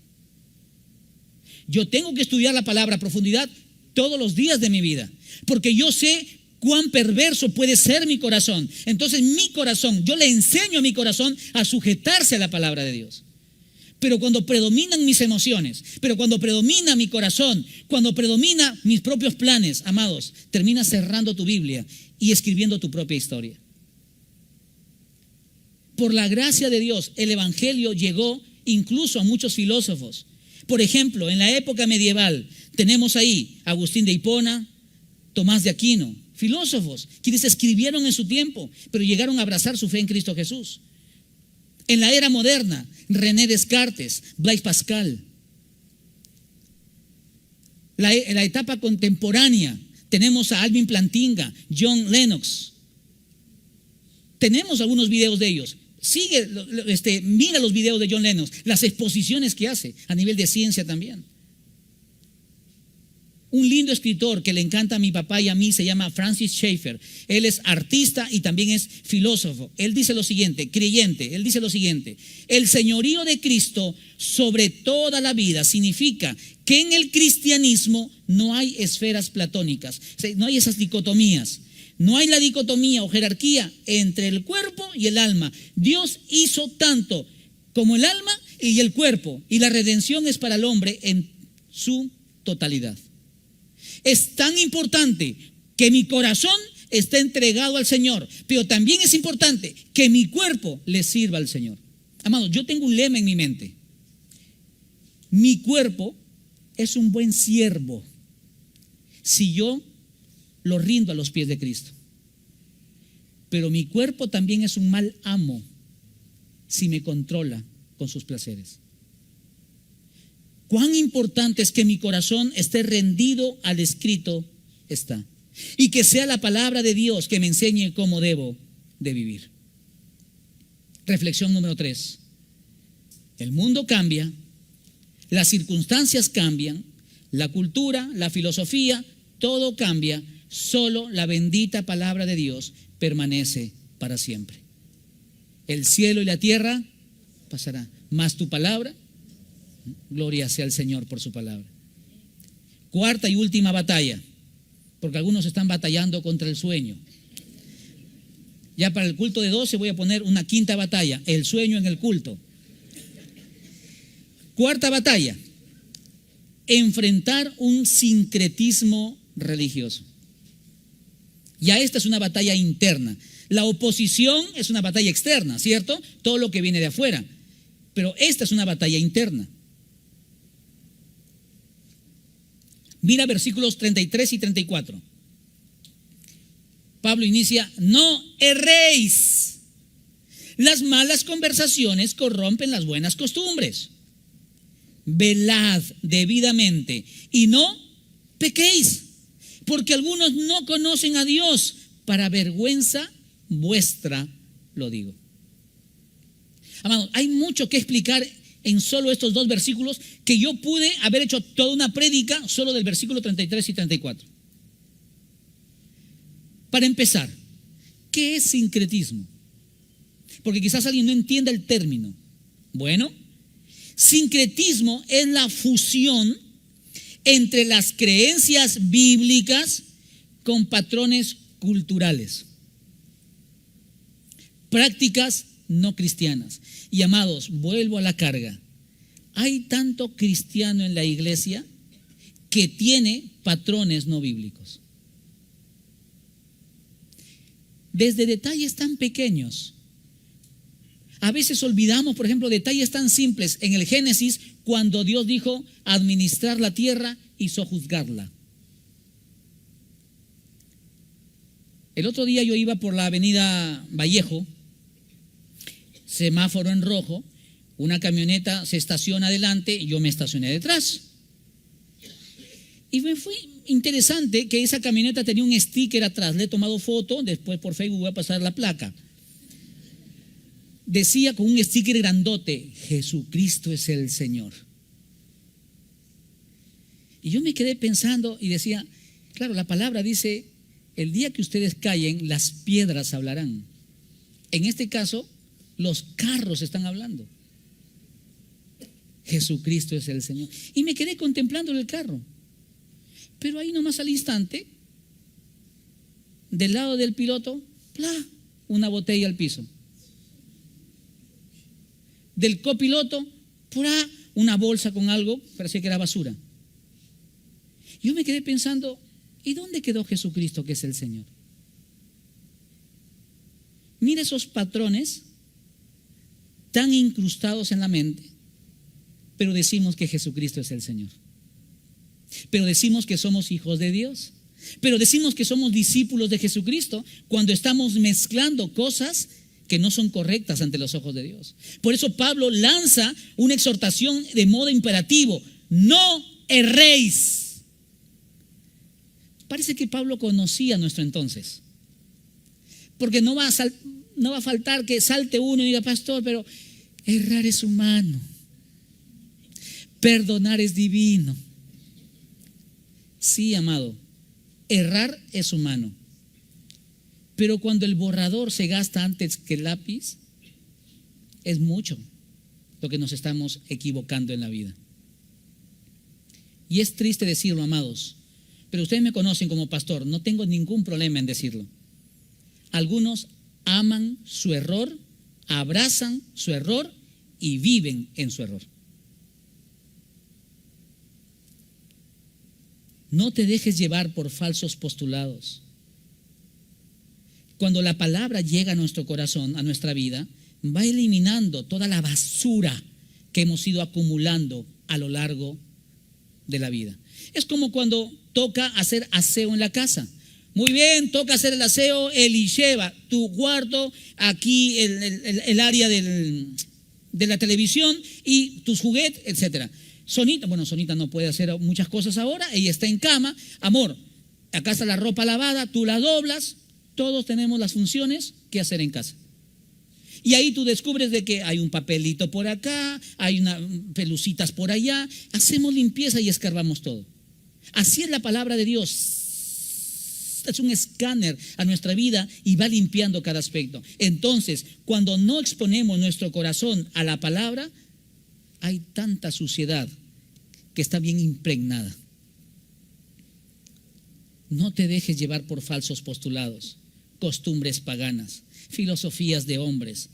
Yo tengo que estudiar la palabra a profundidad todos los días de mi vida, porque yo sé cuán perverso puede ser mi corazón. Entonces mi corazón, yo le enseño a mi corazón a sujetarse a la palabra de Dios. Pero cuando predominan mis emociones, pero cuando predomina mi corazón, cuando predomina mis propios planes, amados, terminas cerrando tu Biblia y escribiendo tu propia historia. Por la gracia de Dios, el evangelio llegó incluso a muchos filósofos. Por ejemplo, en la época medieval tenemos ahí Agustín de Hipona, Tomás de Aquino, filósofos quienes escribieron en su tiempo, pero llegaron a abrazar su fe en Cristo Jesús. En la era moderna, René Descartes, Blaise Pascal. En la etapa contemporánea tenemos a Alvin Plantinga, John Lennox. Tenemos algunos videos de ellos. Mira los videos de John Lennox, las exposiciones que hace a nivel de ciencia también. Un lindo escritor que le encanta a mi papá y a mí se llama Francis Schaeffer. Él es artista y también es filósofo. Él dice lo siguiente, creyente, él dice lo siguiente: el señorío de Cristo sobre toda la vida significa que en el cristianismo no hay esferas platónicas, no hay esas dicotomías. No hay la dicotomía o jerarquía entre el cuerpo y el alma. Dios hizo tanto como el alma y el cuerpo, y la redención es para el hombre en su totalidad. Es tan importante que mi corazón esté entregado al Señor, pero también es importante que mi cuerpo le sirva al Señor. Amados, yo tengo un lema en mi mente. Mi cuerpo es un buen siervo si yo lo rindo a los pies de Cristo. Pero mi cuerpo también es un mal amo si me controla con sus placeres. Cuán importante es que mi corazón esté rendido al escrito está, y que sea la palabra de Dios que me enseñe cómo debo de vivir. Reflexión número 3. El mundo cambia, las circunstancias cambian, la cultura, la filosofía, todo cambia, solo la bendita palabra de Dios permanece para siempre. El cielo y la tierra pasará, mas tu palabra, gloria sea al Señor por su palabra. Cuarta y última batalla, porque algunos están batallando contra el sueño. Ya para el culto de 12 voy a poner una quinta batalla, el sueño en el culto. Cuarta batalla, enfrentar un sincretismo religioso. Ya esta es una batalla interna. La oposición es una batalla externa, ¿cierto? Todo lo que viene de afuera. Pero esta es una batalla interna. Mira versículos 33 y 34. Pablo inicia: no erréis. Las malas conversaciones corrompen las buenas costumbres. Velad debidamente y no pequéis, porque algunos no conocen a Dios. Para vergüenza vuestra lo digo. Amados, hay mucho que explicar en solo estos 2 versículos, que yo pude haber hecho toda una prédica solo del versículo 33 y 34. Para empezar, ¿qué es sincretismo? Porque quizás alguien no entienda el término. Bueno, sincretismo es la fusión entre las creencias bíblicas con patrones culturales, prácticas no cristianas. Y amados, vuelvo a la carga. Hay tanto cristiano en la iglesia que tiene patrones no bíblicos. Desde detalles tan pequeños. A veces olvidamos, por ejemplo, detalles tan simples. En el Génesis, cuando Dios dijo administrar la tierra y sojuzgarla. El otro día yo iba por la avenida Vallejo, semáforo en rojo, una camioneta se estaciona adelante y yo me estacioné detrás. Y me fue interesante que esa camioneta tenía un sticker atrás. Le he tomado foto, después por Facebook voy a pasar la placa. Decía con un sticker grandote: Jesucristo es el Señor. Y yo me quedé pensando y decía, claro, la palabra dice: el día que ustedes callen, las piedras hablarán. En este caso, los carros están hablando. Jesucristo es el Señor. Y me quedé contemplando el carro. Pero ahí nomás al instante, del lado del piloto, ¡plá!, una botella al piso. Del copiloto, ¡plá!, una bolsa con algo, parecía que era basura. Yo me quedé pensando, ¿y dónde quedó Jesucristo, que es el Señor? Mira esos patrones tan incrustados en la mente, pero decimos que Jesucristo es el Señor. Pero decimos que somos hijos de Dios. Pero decimos que somos discípulos de Jesucristo cuando estamos mezclando cosas que no son correctas ante los ojos de Dios. Por eso Pablo lanza una exhortación de modo imperativo: no erréis. Parece que Pablo conocía nuestro entonces. Porque no va a faltar que salte uno y diga: pastor, pero errar es humano, perdonar es divino. Sí, amado, errar es humano. Pero cuando el borrador se gasta antes que el lápiz, es mucho lo que nos estamos equivocando en la vida. Y es triste decirlo, amados, pero ustedes me conocen como pastor, no tengo ningún problema en decirlo. Algunos aman su error, abrazan su error y viven en su error. No te dejes llevar por falsos postulados. Cuando la palabra llega a nuestro corazón, a nuestra vida, va eliminando toda la basura que hemos ido acumulando a lo largo de la vida. Es como cuando toca hacer aseo en la casa. Muy bien, toca hacer el aseo, Elisheva, tu cuarto, aquí el área de la televisión y tus juguetes, etcétera. Sonita no puede hacer muchas cosas ahora, ella está en cama. Amor, acá está la ropa lavada, tú la doblas. Todos tenemos las funciones que hacer en casa. Y ahí tú descubres de que hay un papelito por acá, hay unas pelucitas por allá. Hacemos limpieza y escarbamos todo. Así es la palabra de Dios. Es un escáner a nuestra vida y va limpiando cada aspecto. Entonces, cuando no exponemos nuestro corazón a la palabra, hay tanta suciedad que está bien impregnada. No te dejes llevar por falsos postulados, costumbres paganas, filosofías de hombres,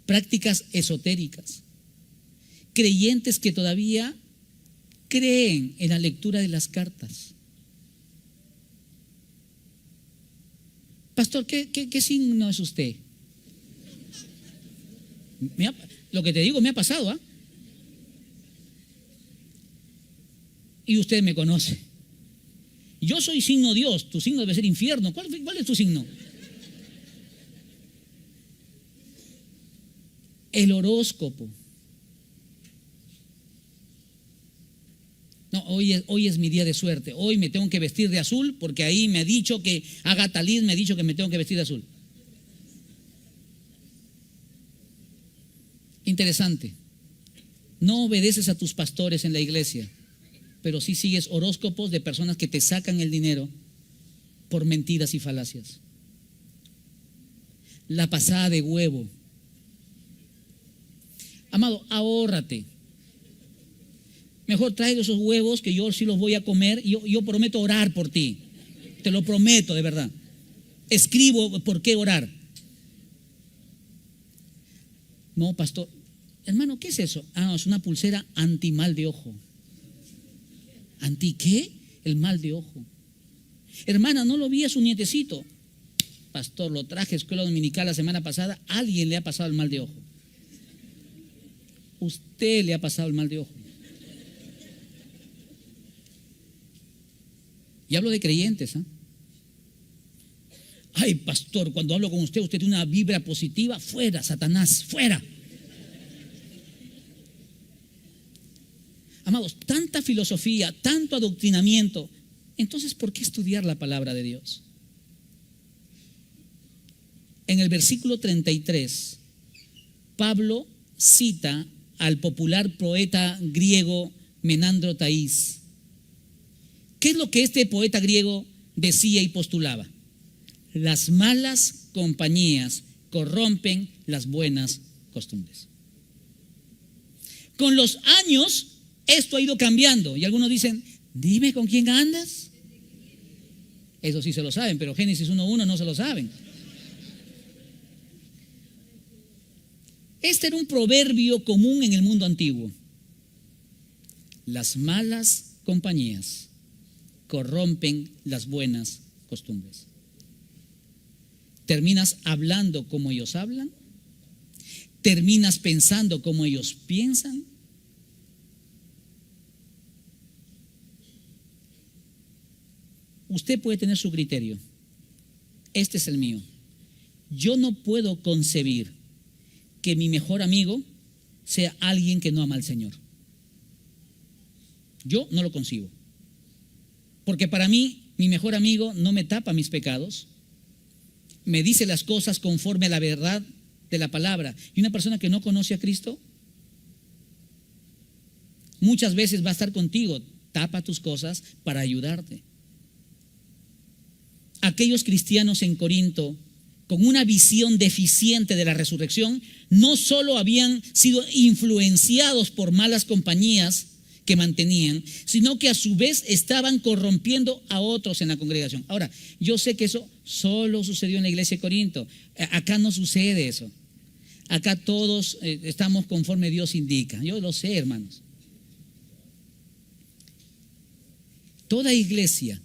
prácticas esotéricas, creyentes que todavía creen en la lectura de las cartas. Pastor, ¿qué signo es usted? Lo que te digo me ha pasado, ¿ah? Y usted me conoce. Yo soy signo Dios, tu signo debe ser infierno. ¿Cuál es tu signo? El horóscopo. No, hoy es mi día de suerte. Hoy me tengo que vestir de azul porque ahí me ha dicho que Agatha Liz me ha dicho que me tengo que vestir de azul. Interesante. No obedeces a tus pastores en la iglesia, pero sí sigues horóscopos de personas que te sacan el dinero por mentiras y falacias. La pasada de huevo. Amado, ahórrate. Mejor traigo esos huevos que yo sí los voy a comer y yo prometo orar por ti. Te lo prometo, de verdad. Escribo por qué orar. No, pastor. Hermano, ¿qué es eso? Es una pulsera anti-mal de ojo. ¿Anti qué? El mal de ojo. Hermana, no lo vi a su nietecito. Pastor, lo traje a escuela dominical la semana pasada. Alguien le ha pasado el mal de ojo. Usted le ha pasado el mal de ojo. Y hablo de creyentes, ¿eh? Ay, pastor, cuando hablo con usted tiene una vibra positiva. Fuera, Satanás, fuera. Amados, tanta filosofía, tanto adoctrinamiento. Entonces, ¿por qué estudiar la palabra de Dios? En el versículo 33, Pablo cita al popular poeta griego Menandro Taís. ¿Qué es lo que este poeta griego decía y postulaba? Las malas compañías corrompen las buenas costumbres. Con los años, esto ha ido cambiando. Y algunos dicen, dime con quién andas. Eso sí se lo saben, pero Génesis 1:1 no se lo saben. Este era un proverbio común en el mundo antiguo. Las malas compañías corrompen las buenas costumbres. Terminas hablando como ellos hablan, terminas pensando como ellos piensan. Usted puede tener su criterio. Este es el mío. Yo no puedo concebir que mi mejor amigo sea alguien que no ama al Señor. Yo no lo concibo. Porque para mí, mi mejor amigo no me tapa mis pecados, me dice las cosas conforme a la verdad de la palabra. Y una persona que no conoce a Cristo, muchas veces va a estar contigo, tapa tus cosas para ayudarte. Aquellos cristianos en Corinto, con una visión deficiente de la resurrección, no solo habían sido influenciados por malas compañías que mantenían, sino que a su vez estaban corrompiendo a otros en la congregación. Ahora, yo sé que eso solo sucedió en la iglesia de Corinto. Acá no sucede eso. Acá todos estamos conforme Dios indica. Yo lo sé, hermanos. Toda iglesia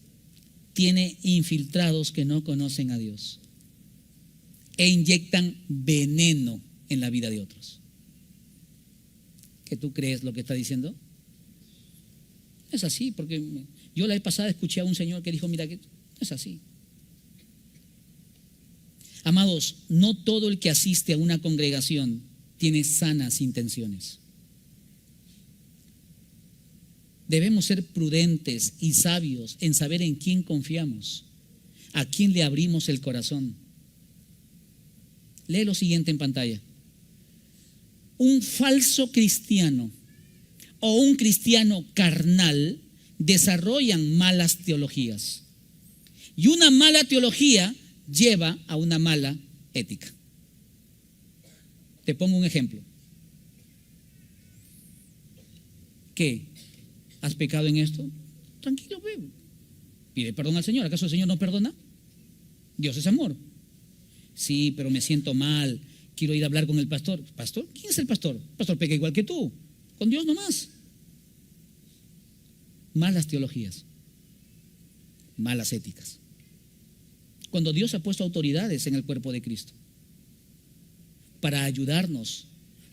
tiene infiltrados que no conocen a Dios e inyectan veneno en la vida de otros. ¿Qué tú crees lo que está diciendo? Es así, porque yo la vez pasada escuché a un señor que dijo, mira, que es así. Amados, no todo el que asiste a una congregación tiene sanas intenciones. Debemos ser prudentes y sabios en saber en quién confiamos, a quién le abrimos el corazón. Lee lo siguiente en pantalla. Un falso cristiano o un cristiano carnal desarrollan malas teologías. Y una mala teología lleva a una mala ética. Te pongo un ejemplo. ¿Qué? ¿Has pecado en esto? Tranquilo, ve. Pide perdón al Señor. ¿Acaso el Señor no perdona? Dios es amor. Sí, pero me siento mal. Quiero ir a hablar con el pastor. ¿Pastor? ¿Quién es el pastor? El pastor peca igual que tú. Con Dios nomás. Malas teologías. Malas éticas. Cuando Dios ha puesto autoridades en el cuerpo de Cristo para ayudarnos,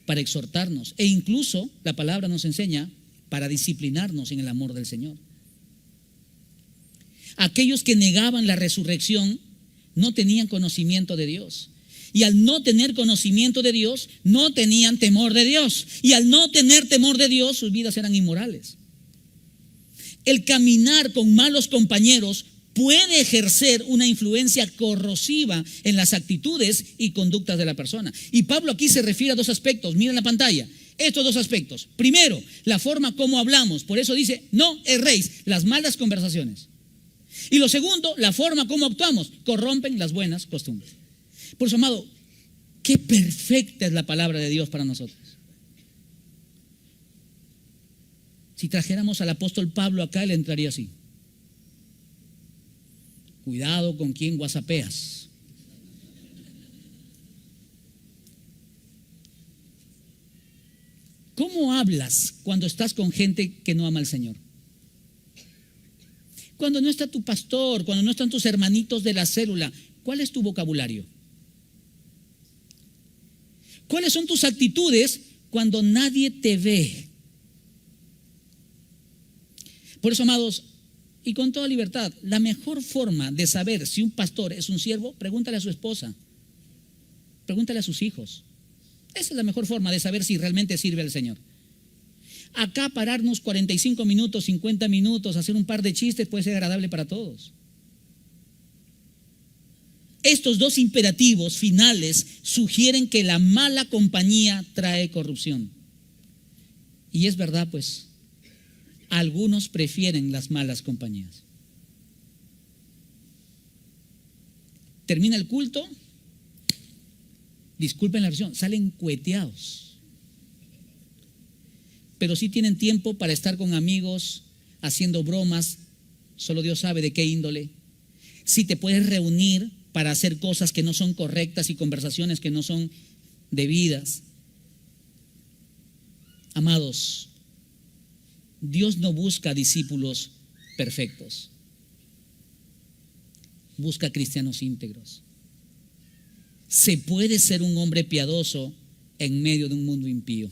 para exhortarnos, e incluso la palabra nos enseña para disciplinarnos en el amor del Señor. Aquellos que negaban la resurrección no tenían conocimiento de Dios. Y al no tener conocimiento de Dios, no tenían temor de Dios. Y al no tener temor de Dios, sus vidas eran inmorales. El caminar con malos compañeros puede ejercer una influencia corrosiva en las actitudes y conductas de la persona. Y Pablo aquí se refiere a dos aspectos. Miren la pantalla. Estos dos aspectos. Primero, la forma como hablamos. Por eso dice, no erréis las malas conversaciones. Y lo segundo, la forma como actuamos. Corrompen las buenas costumbres. Por eso, amado, qué perfecta es la palabra de Dios para nosotros. Si trajéramos al apóstol Pablo acá, él entraría así. Cuidado con quién whatsappeas. ¿Cómo hablas cuando estás con gente que no ama al Señor? Cuando no está tu pastor, cuando no están tus hermanitos de la célula, ¿cuál es tu vocabulario? ¿Cuáles son tus actitudes cuando nadie te ve? Por eso, amados, y con toda libertad, la mejor forma de saber si un pastor es un siervo, pregúntale a su esposa, pregúntale a sus hijos. Esa es la mejor forma de saber si realmente sirve al Señor. Acá pararnos 45 minutos, 50 minutos, hacer un par de chistes puede ser agradable para todos. Estos dos imperativos finales sugieren que la mala compañía trae corrupción. Y es verdad, pues, algunos prefieren las malas compañías. Termina el culto, disculpen la versión, salen cueteados. Pero sí tienen tiempo para estar con amigos, haciendo bromas, solo Dios sabe de qué índole. Sí te puedes reunir para hacer cosas que no son correctas y conversaciones que no son debidas. Amados, Dios no busca discípulos perfectos, busca cristianos íntegros. Se puede ser un hombre piadoso en medio de un mundo impío.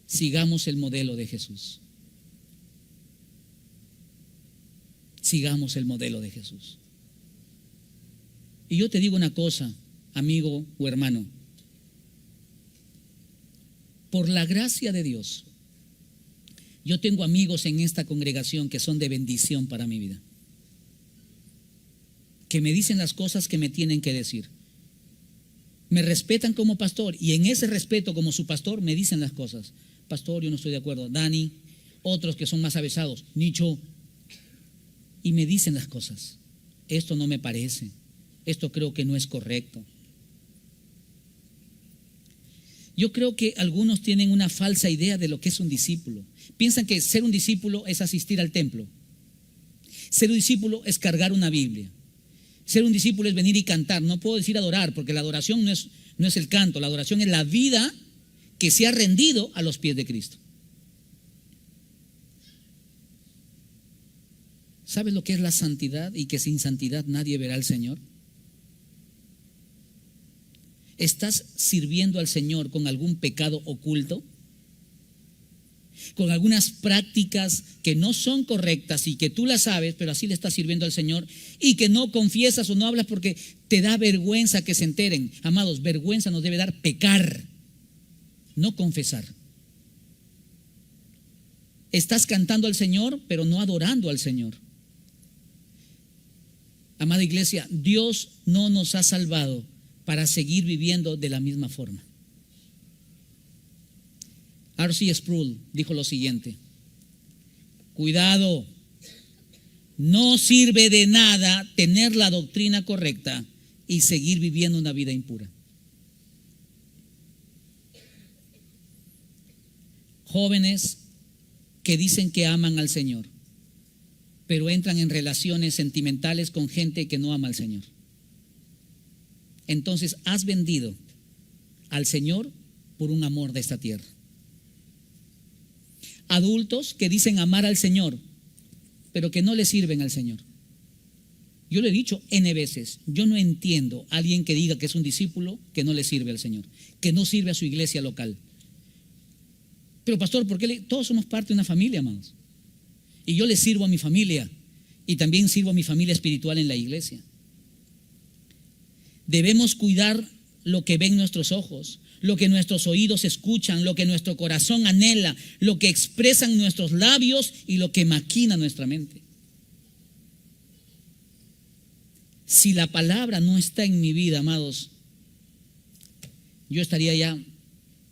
Sigamos el modelo de Jesús. Sigamos el modelo de Jesús. Y yo te digo una cosa, amigo o hermano. Por la gracia de Dios, yo tengo amigos en esta congregación que son de bendición para mi vida, que me dicen las cosas que me tienen que decir. Me respetan como pastor y en ese respeto como su pastor me dicen las cosas. Pastor, yo no estoy de acuerdo. Dani, otros que son más avesados, Nicho, y me dicen las cosas. Esto no me parece, esto creo que no es correcto. Yo creo que algunos tienen una falsa idea de lo que es un discípulo. Piensan que ser un discípulo es asistir al templo. Ser un discípulo es cargar una Biblia. Ser un discípulo es venir y cantar. No puedo decir adorar, porque la adoración no es el canto. La adoración es la vida que se ha rendido a los pies de Cristo. ¿Sabes lo que es la santidad y que sin santidad nadie verá al Señor? ¿Estás sirviendo al Señor con algún pecado oculto? ¿Con algunas prácticas que no son correctas y que tú las sabes, pero así le estás sirviendo al Señor y que no confiesas o no hablas porque te da vergüenza que se enteren? Amados, vergüenza nos debe dar pecar, no confesar. Estás cantando al Señor, pero no adorando al Señor. Amada iglesia, Dios no nos ha salvado para seguir viviendo de la misma forma. R.C. Sproul dijo lo siguiente: cuidado, no sirve de nada tener la doctrina correcta y seguir viviendo una vida impura. Jóvenes que dicen que aman al Señor, pero entran en relaciones sentimentales con gente que no ama al Señor. Entonces has vendido al Señor por un amor de esta tierra. Adultos que dicen amar al Señor, pero que no le sirven al Señor. Yo lo he dicho N veces, yo no entiendo a alguien que diga que es un discípulo que no le sirve al Señor, que no sirve a su iglesia local. Pero pastor, ¿por qué todos somos parte de una familia, amados? Y yo le sirvo a mi familia y también sirvo a mi familia espiritual en la iglesia. Debemos cuidar lo que ven nuestros ojos, lo que nuestros oídos escuchan, lo que nuestro corazón anhela, lo que expresan nuestros labios y lo que maquina nuestra mente. Si la palabra no está en mi vida, amados, yo estaría ya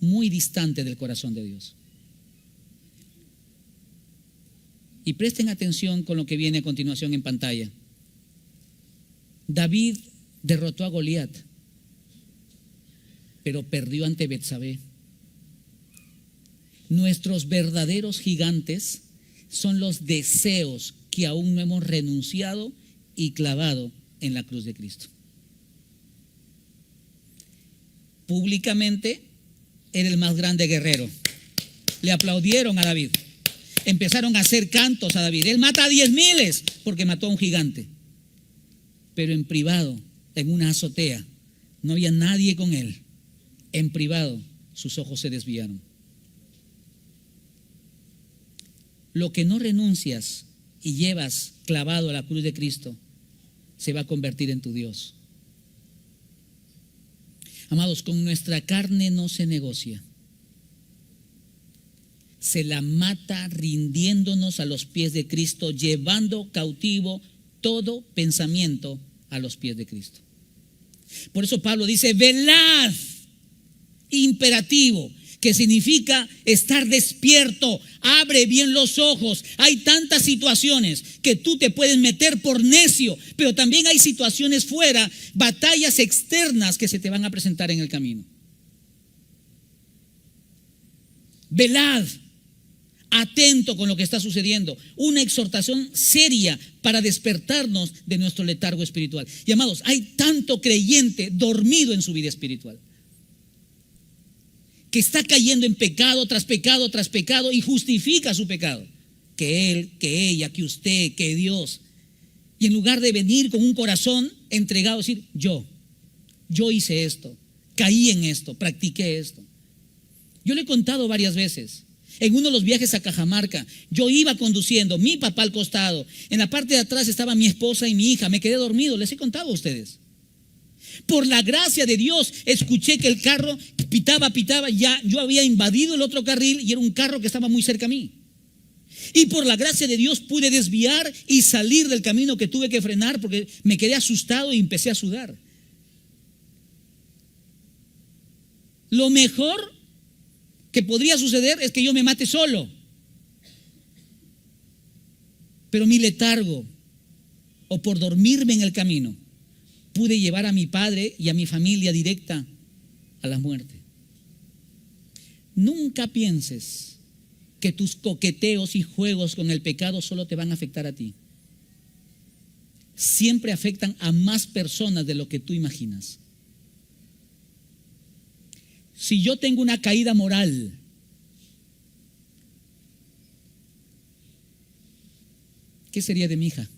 muy distante del corazón de Dios. Y presten atención con lo que viene a continuación en pantalla. David derrotó a Goliat, pero perdió ante Betsabé. Nuestros verdaderos gigantes son los deseos que aún no hemos renunciado y clavado en la cruz de Cristo. Públicamente era el más grande guerrero. Le aplaudieron a David. Empezaron a hacer cantos a David. Él mata a 10,000 porque mató a un gigante. Pero en privado, en una azotea, no había nadie con él. En privado, sus ojos se desviaron. Lo que no renuncias y llevas clavado a la cruz de Cristo se va a convertir en tu Dios. Amados, con nuestra carne no se negocia. Se la mata rindiéndonos a los pies de Cristo, llevando cautivo todo pensamiento a los pies de Cristo. Por eso Pablo dice, velad, imperativo, que significa estar despierto, abre bien los ojos. Hay tantas situaciones que tú te puedes meter por necio, pero también hay situaciones fuera, batallas externas que se te van a presentar en el camino. Velad, atento con lo que está sucediendo, una exhortación seria para despertarnos de nuestro letargo espiritual. Y amados, hay tanto creyente dormido en su vida espiritual, que está cayendo en pecado tras pecado tras pecado y justifica su pecado. Que él, que ella, que usted, que Dios. Y en lugar de venir con un corazón entregado, decir, yo hice esto, caí en esto, practiqué esto. Yo le he contado varias veces. En uno de los viajes a Cajamarca, yo iba conduciendo, mi papá al costado, en la parte de atrás estaba mi esposa y mi hija, me quedé dormido, les he contado a ustedes. Por la gracia de Dios, escuché que el carro pitaba, ya yo había invadido el otro carril y era un carro que estaba muy cerca a mí. Y por la gracia de Dios pude desviar y salir del camino que tuve que frenar porque me quedé asustado y empecé a sudar. Lo mejor que podría suceder es que yo me mate solo. Pero mi letargo, o por dormirme en el camino, pude llevar a mi padre y a mi familia directa a la muerte. Nunca pienses que tus coqueteos y juegos con el pecado solo te van a afectar a ti. Siempre afectan a más personas de lo que tú imaginas. Si yo tengo una caída moral, ¿qué sería de mi hija?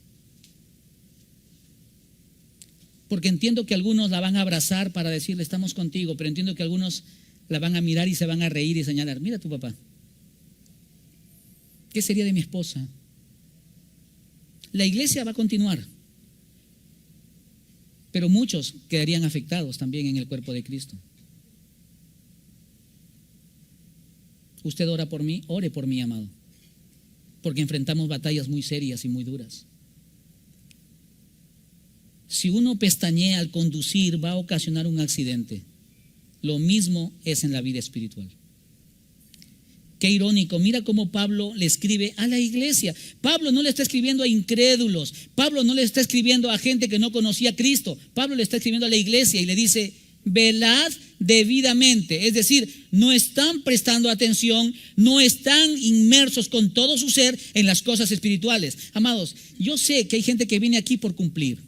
Porque entiendo que algunos la van a abrazar para decirle estamos contigo, pero entiendo que algunos la van a mirar y se van a reír y señalar, mira a tu papá. ¿Qué sería de mi esposa? La iglesia va a continuar, pero muchos quedarían afectados también en el cuerpo de Cristo. Usted ora por mí, ore por mí, amado, porque enfrentamos batallas muy serias y muy duras. Si uno pestañea al conducir, va a ocasionar un accidente. Lo mismo es en la vida espiritual. Qué irónico, mira cómo Pablo le escribe a la iglesia. Pablo no le está escribiendo a incrédulos, Pablo no le está escribiendo a gente que no conocía a Cristo, Pablo le está escribiendo a la iglesia y le dice, velad debidamente, es decir, no están prestando atención, no están inmersos con todo su ser en las cosas espirituales. Amados, yo sé que hay gente que viene aquí por cumplir,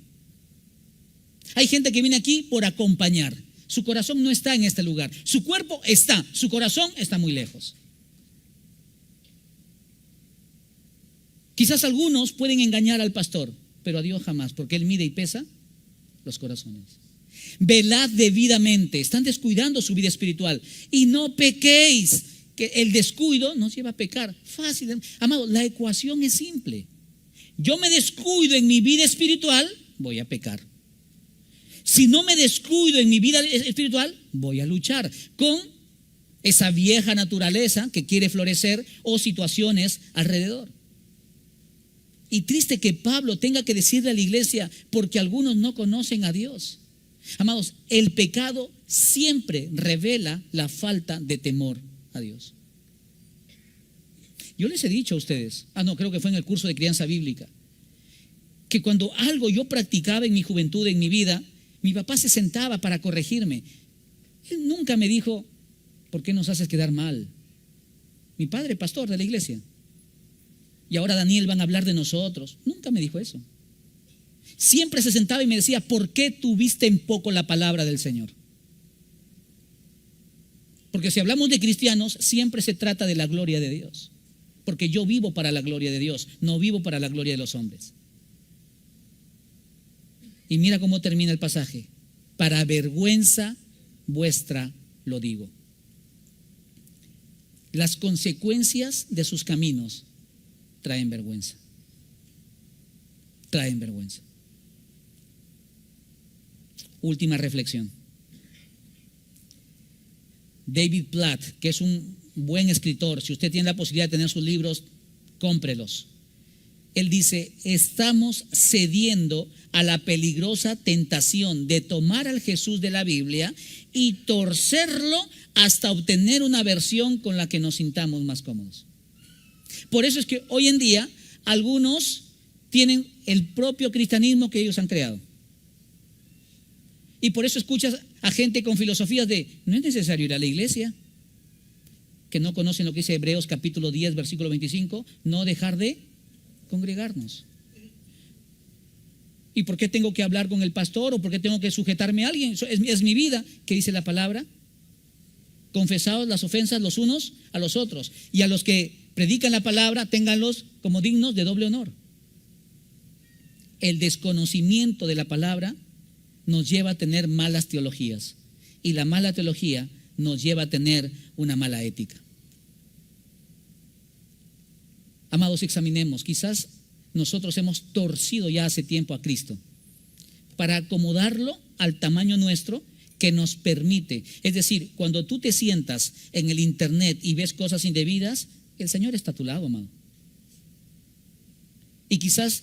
hay gente que viene aquí por acompañar, su corazón no está en este lugar, su cuerpo está, su corazón está muy lejos. Quizás algunos pueden engañar al pastor, pero a Dios jamás, porque Él mide y pesa los corazones. Velad debidamente, están descuidando su vida espiritual y no pequéis, que el descuido nos lleva a pecar. Fácil, amado, la ecuación es simple. Yo me descuido en mi vida espiritual, voy a pecar. Si no me descuido en mi vida espiritual, voy a luchar con esa vieja naturaleza que quiere florecer o situaciones alrededor. Y triste que Pablo tenga que decirle a la iglesia porque algunos no conocen a Dios. Amados, el pecado siempre revela la falta de temor a Dios. Yo les he dicho a ustedes, creo que fue en el curso de crianza bíblica, que cuando algo yo practicaba en mi juventud, en mi vida, mi papá se sentaba para corregirme. Él nunca me dijo, ¿por qué nos haces quedar mal? Mi padre, pastor de la iglesia. Y ahora Daniel van a hablar de nosotros. Nunca me dijo eso. Siempre se sentaba y me decía, ¿por qué tuviste en poco la palabra del Señor? Porque si hablamos de cristianos, siempre se trata de la gloria de Dios. Porque yo vivo para la gloria de Dios, no vivo para la gloria de los hombres. Y mira cómo termina el pasaje. Para vergüenza vuestra lo digo. Las consecuencias de sus caminos traen vergüenza. Traen vergüenza. Última reflexión. David Platt, que es un buen escritor, si usted tiene la posibilidad de tener sus libros, cómprelos. Él dice, estamos cediendo a la peligrosa tentación de tomar al Jesús de la Biblia y torcerlo hasta obtener una versión con la que nos sintamos más cómodos. Por eso es que hoy en día algunos tienen el propio cristianismo que ellos han creado. Y por eso escuchas a gente con filosofías de, no es necesario ir a la iglesia, que no conocen lo que dice Hebreos capítulo 10, versículo 25, no dejar de congregarnos. ¿Y por qué tengo que hablar con el pastor o por qué tengo que sujetarme a alguien? Es mi vida. ¿Qué dice la palabra? Confesaos las ofensas los unos a los otros, y a los que predican la palabra, ténganlos como dignos de doble honor. El desconocimiento de la palabra nos lleva a tener malas teologías, y la mala teología nos lleva a tener una mala ética. Amados, examinemos, quizás nosotros hemos torcido ya hace tiempo a Cristo para acomodarlo al tamaño nuestro que nos permite. Es decir, cuando tú te sientas en el internet y ves cosas indebidas, el Señor está a tu lado, amado. Y quizás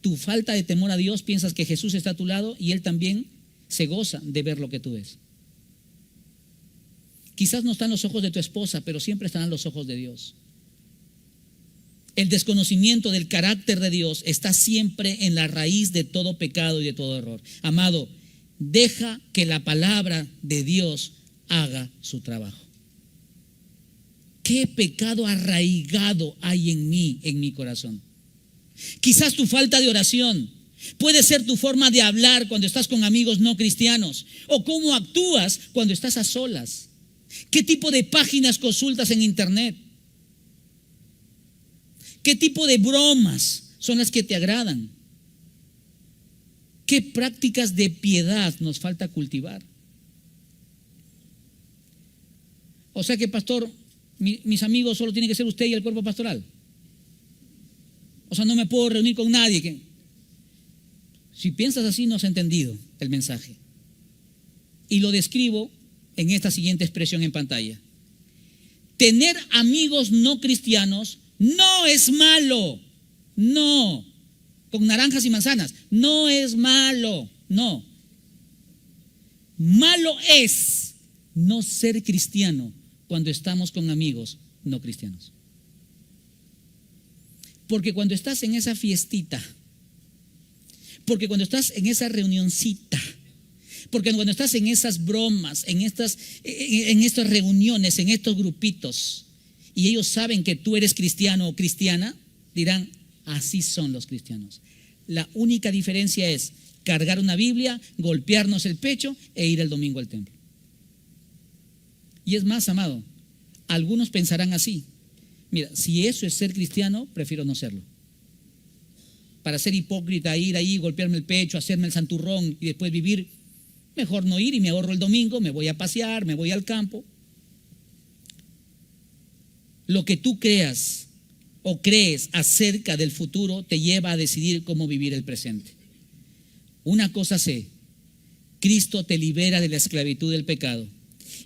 tu falta de temor a Dios, piensas que Jesús está a tu lado y Él también se goza de ver lo que tú ves. Quizás no están los ojos de tu esposa, pero siempre estarán los ojos de Dios. El desconocimiento del carácter de Dios está siempre en la raíz de todo pecado y de todo error. Amado, deja que la palabra de Dios haga su trabajo. ¿Qué pecado arraigado hay en mí, en mi corazón? Quizás tu falta de oración. Puede ser tu forma de hablar cuando estás con amigos no cristianos. O cómo actúas cuando estás a solas. ¿Qué tipo de páginas consultas en internet? ¿Qué tipo de bromas son las que te agradan? ¿Qué prácticas de piedad nos falta cultivar? O sea que, pastor, mis amigos solo tienen que ser usted y el cuerpo pastoral. O sea, no me puedo reunir con nadie. Si piensas así, no has entendido el mensaje. Y lo describo en esta siguiente expresión en pantalla. Tener amigos no cristianos no es malo. No. Con naranjas y manzanas. No es malo. No. Malo es no ser cristiano cuando estamos con amigos no cristianos. Porque cuando estás en esa fiestita, porque cuando estás en esa reunioncita, porque cuando estás en esas bromas, en estas reuniones, en estos grupitos, y ellos saben que tú eres cristiano o cristiana, dirán, así son los cristianos. La única diferencia es cargar una Biblia, golpearnos el pecho e ir el domingo al templo. Y es más, amado, algunos pensarán así. Mira, si eso es ser cristiano, prefiero no serlo. Para ser hipócrita, ir ahí, golpearme el pecho, hacerme el santurrón y después vivir, mejor no ir y me ahorro el domingo, me voy a pasear, me voy al campo. Lo que tú creas o crees acerca del futuro te lleva a decidir cómo vivir el presente. Una cosa sé, Cristo te libera de la esclavitud del pecado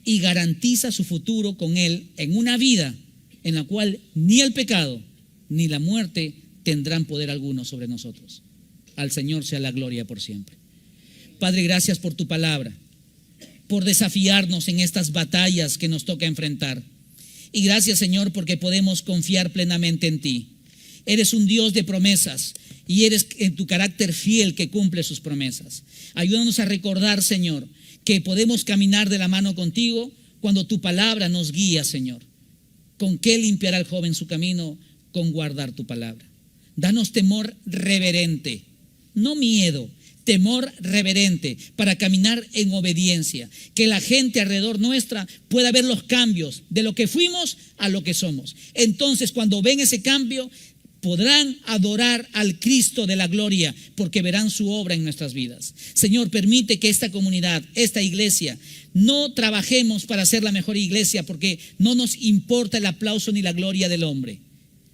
y garantiza su futuro con Él en una vida en la cual ni el pecado ni la muerte tendrán poder alguno sobre nosotros. Al Señor sea la gloria por siempre. Padre, gracias por tu palabra, por desafiarnos en estas batallas que nos toca enfrentar. Y gracias, Señor, porque podemos confiar plenamente en ti. Eres un Dios de promesas y eres en tu carácter fiel que cumple sus promesas. Ayúdanos a recordar, Señor, que podemos caminar de la mano contigo cuando tu palabra nos guía, Señor. ¿Con qué limpiará el joven su camino? Con guardar tu palabra. Danos temor reverente, no miedo, temor reverente para caminar en obediencia. Que la gente alrededor nuestra pueda ver los cambios de lo que fuimos a lo que somos. Entonces, cuando ven ese cambio, podrán adorar al Cristo de la gloria porque verán su obra en nuestras vidas. Señor, permite que esta comunidad, esta iglesia, no trabajemos para ser la mejor iglesia porque no nos importa el aplauso ni la gloria del hombre.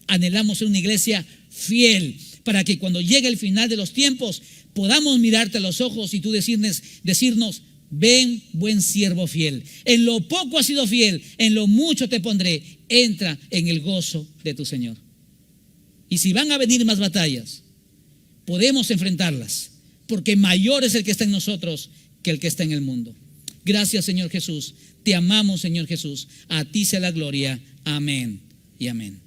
Anhelamos ser una iglesia fiel para que cuando llegue el final de los tiempos podamos mirarte a los ojos y tú decirnos, ven, buen siervo fiel. En lo poco has sido fiel, en lo mucho te pondré. Entra en el gozo de tu Señor. Y si van a venir más batallas, podemos enfrentarlas, porque mayor es el que está en nosotros que el que está en el mundo. Gracias, Señor Jesús. Te amamos, Señor Jesús. A ti sea la gloria. Amén y amén.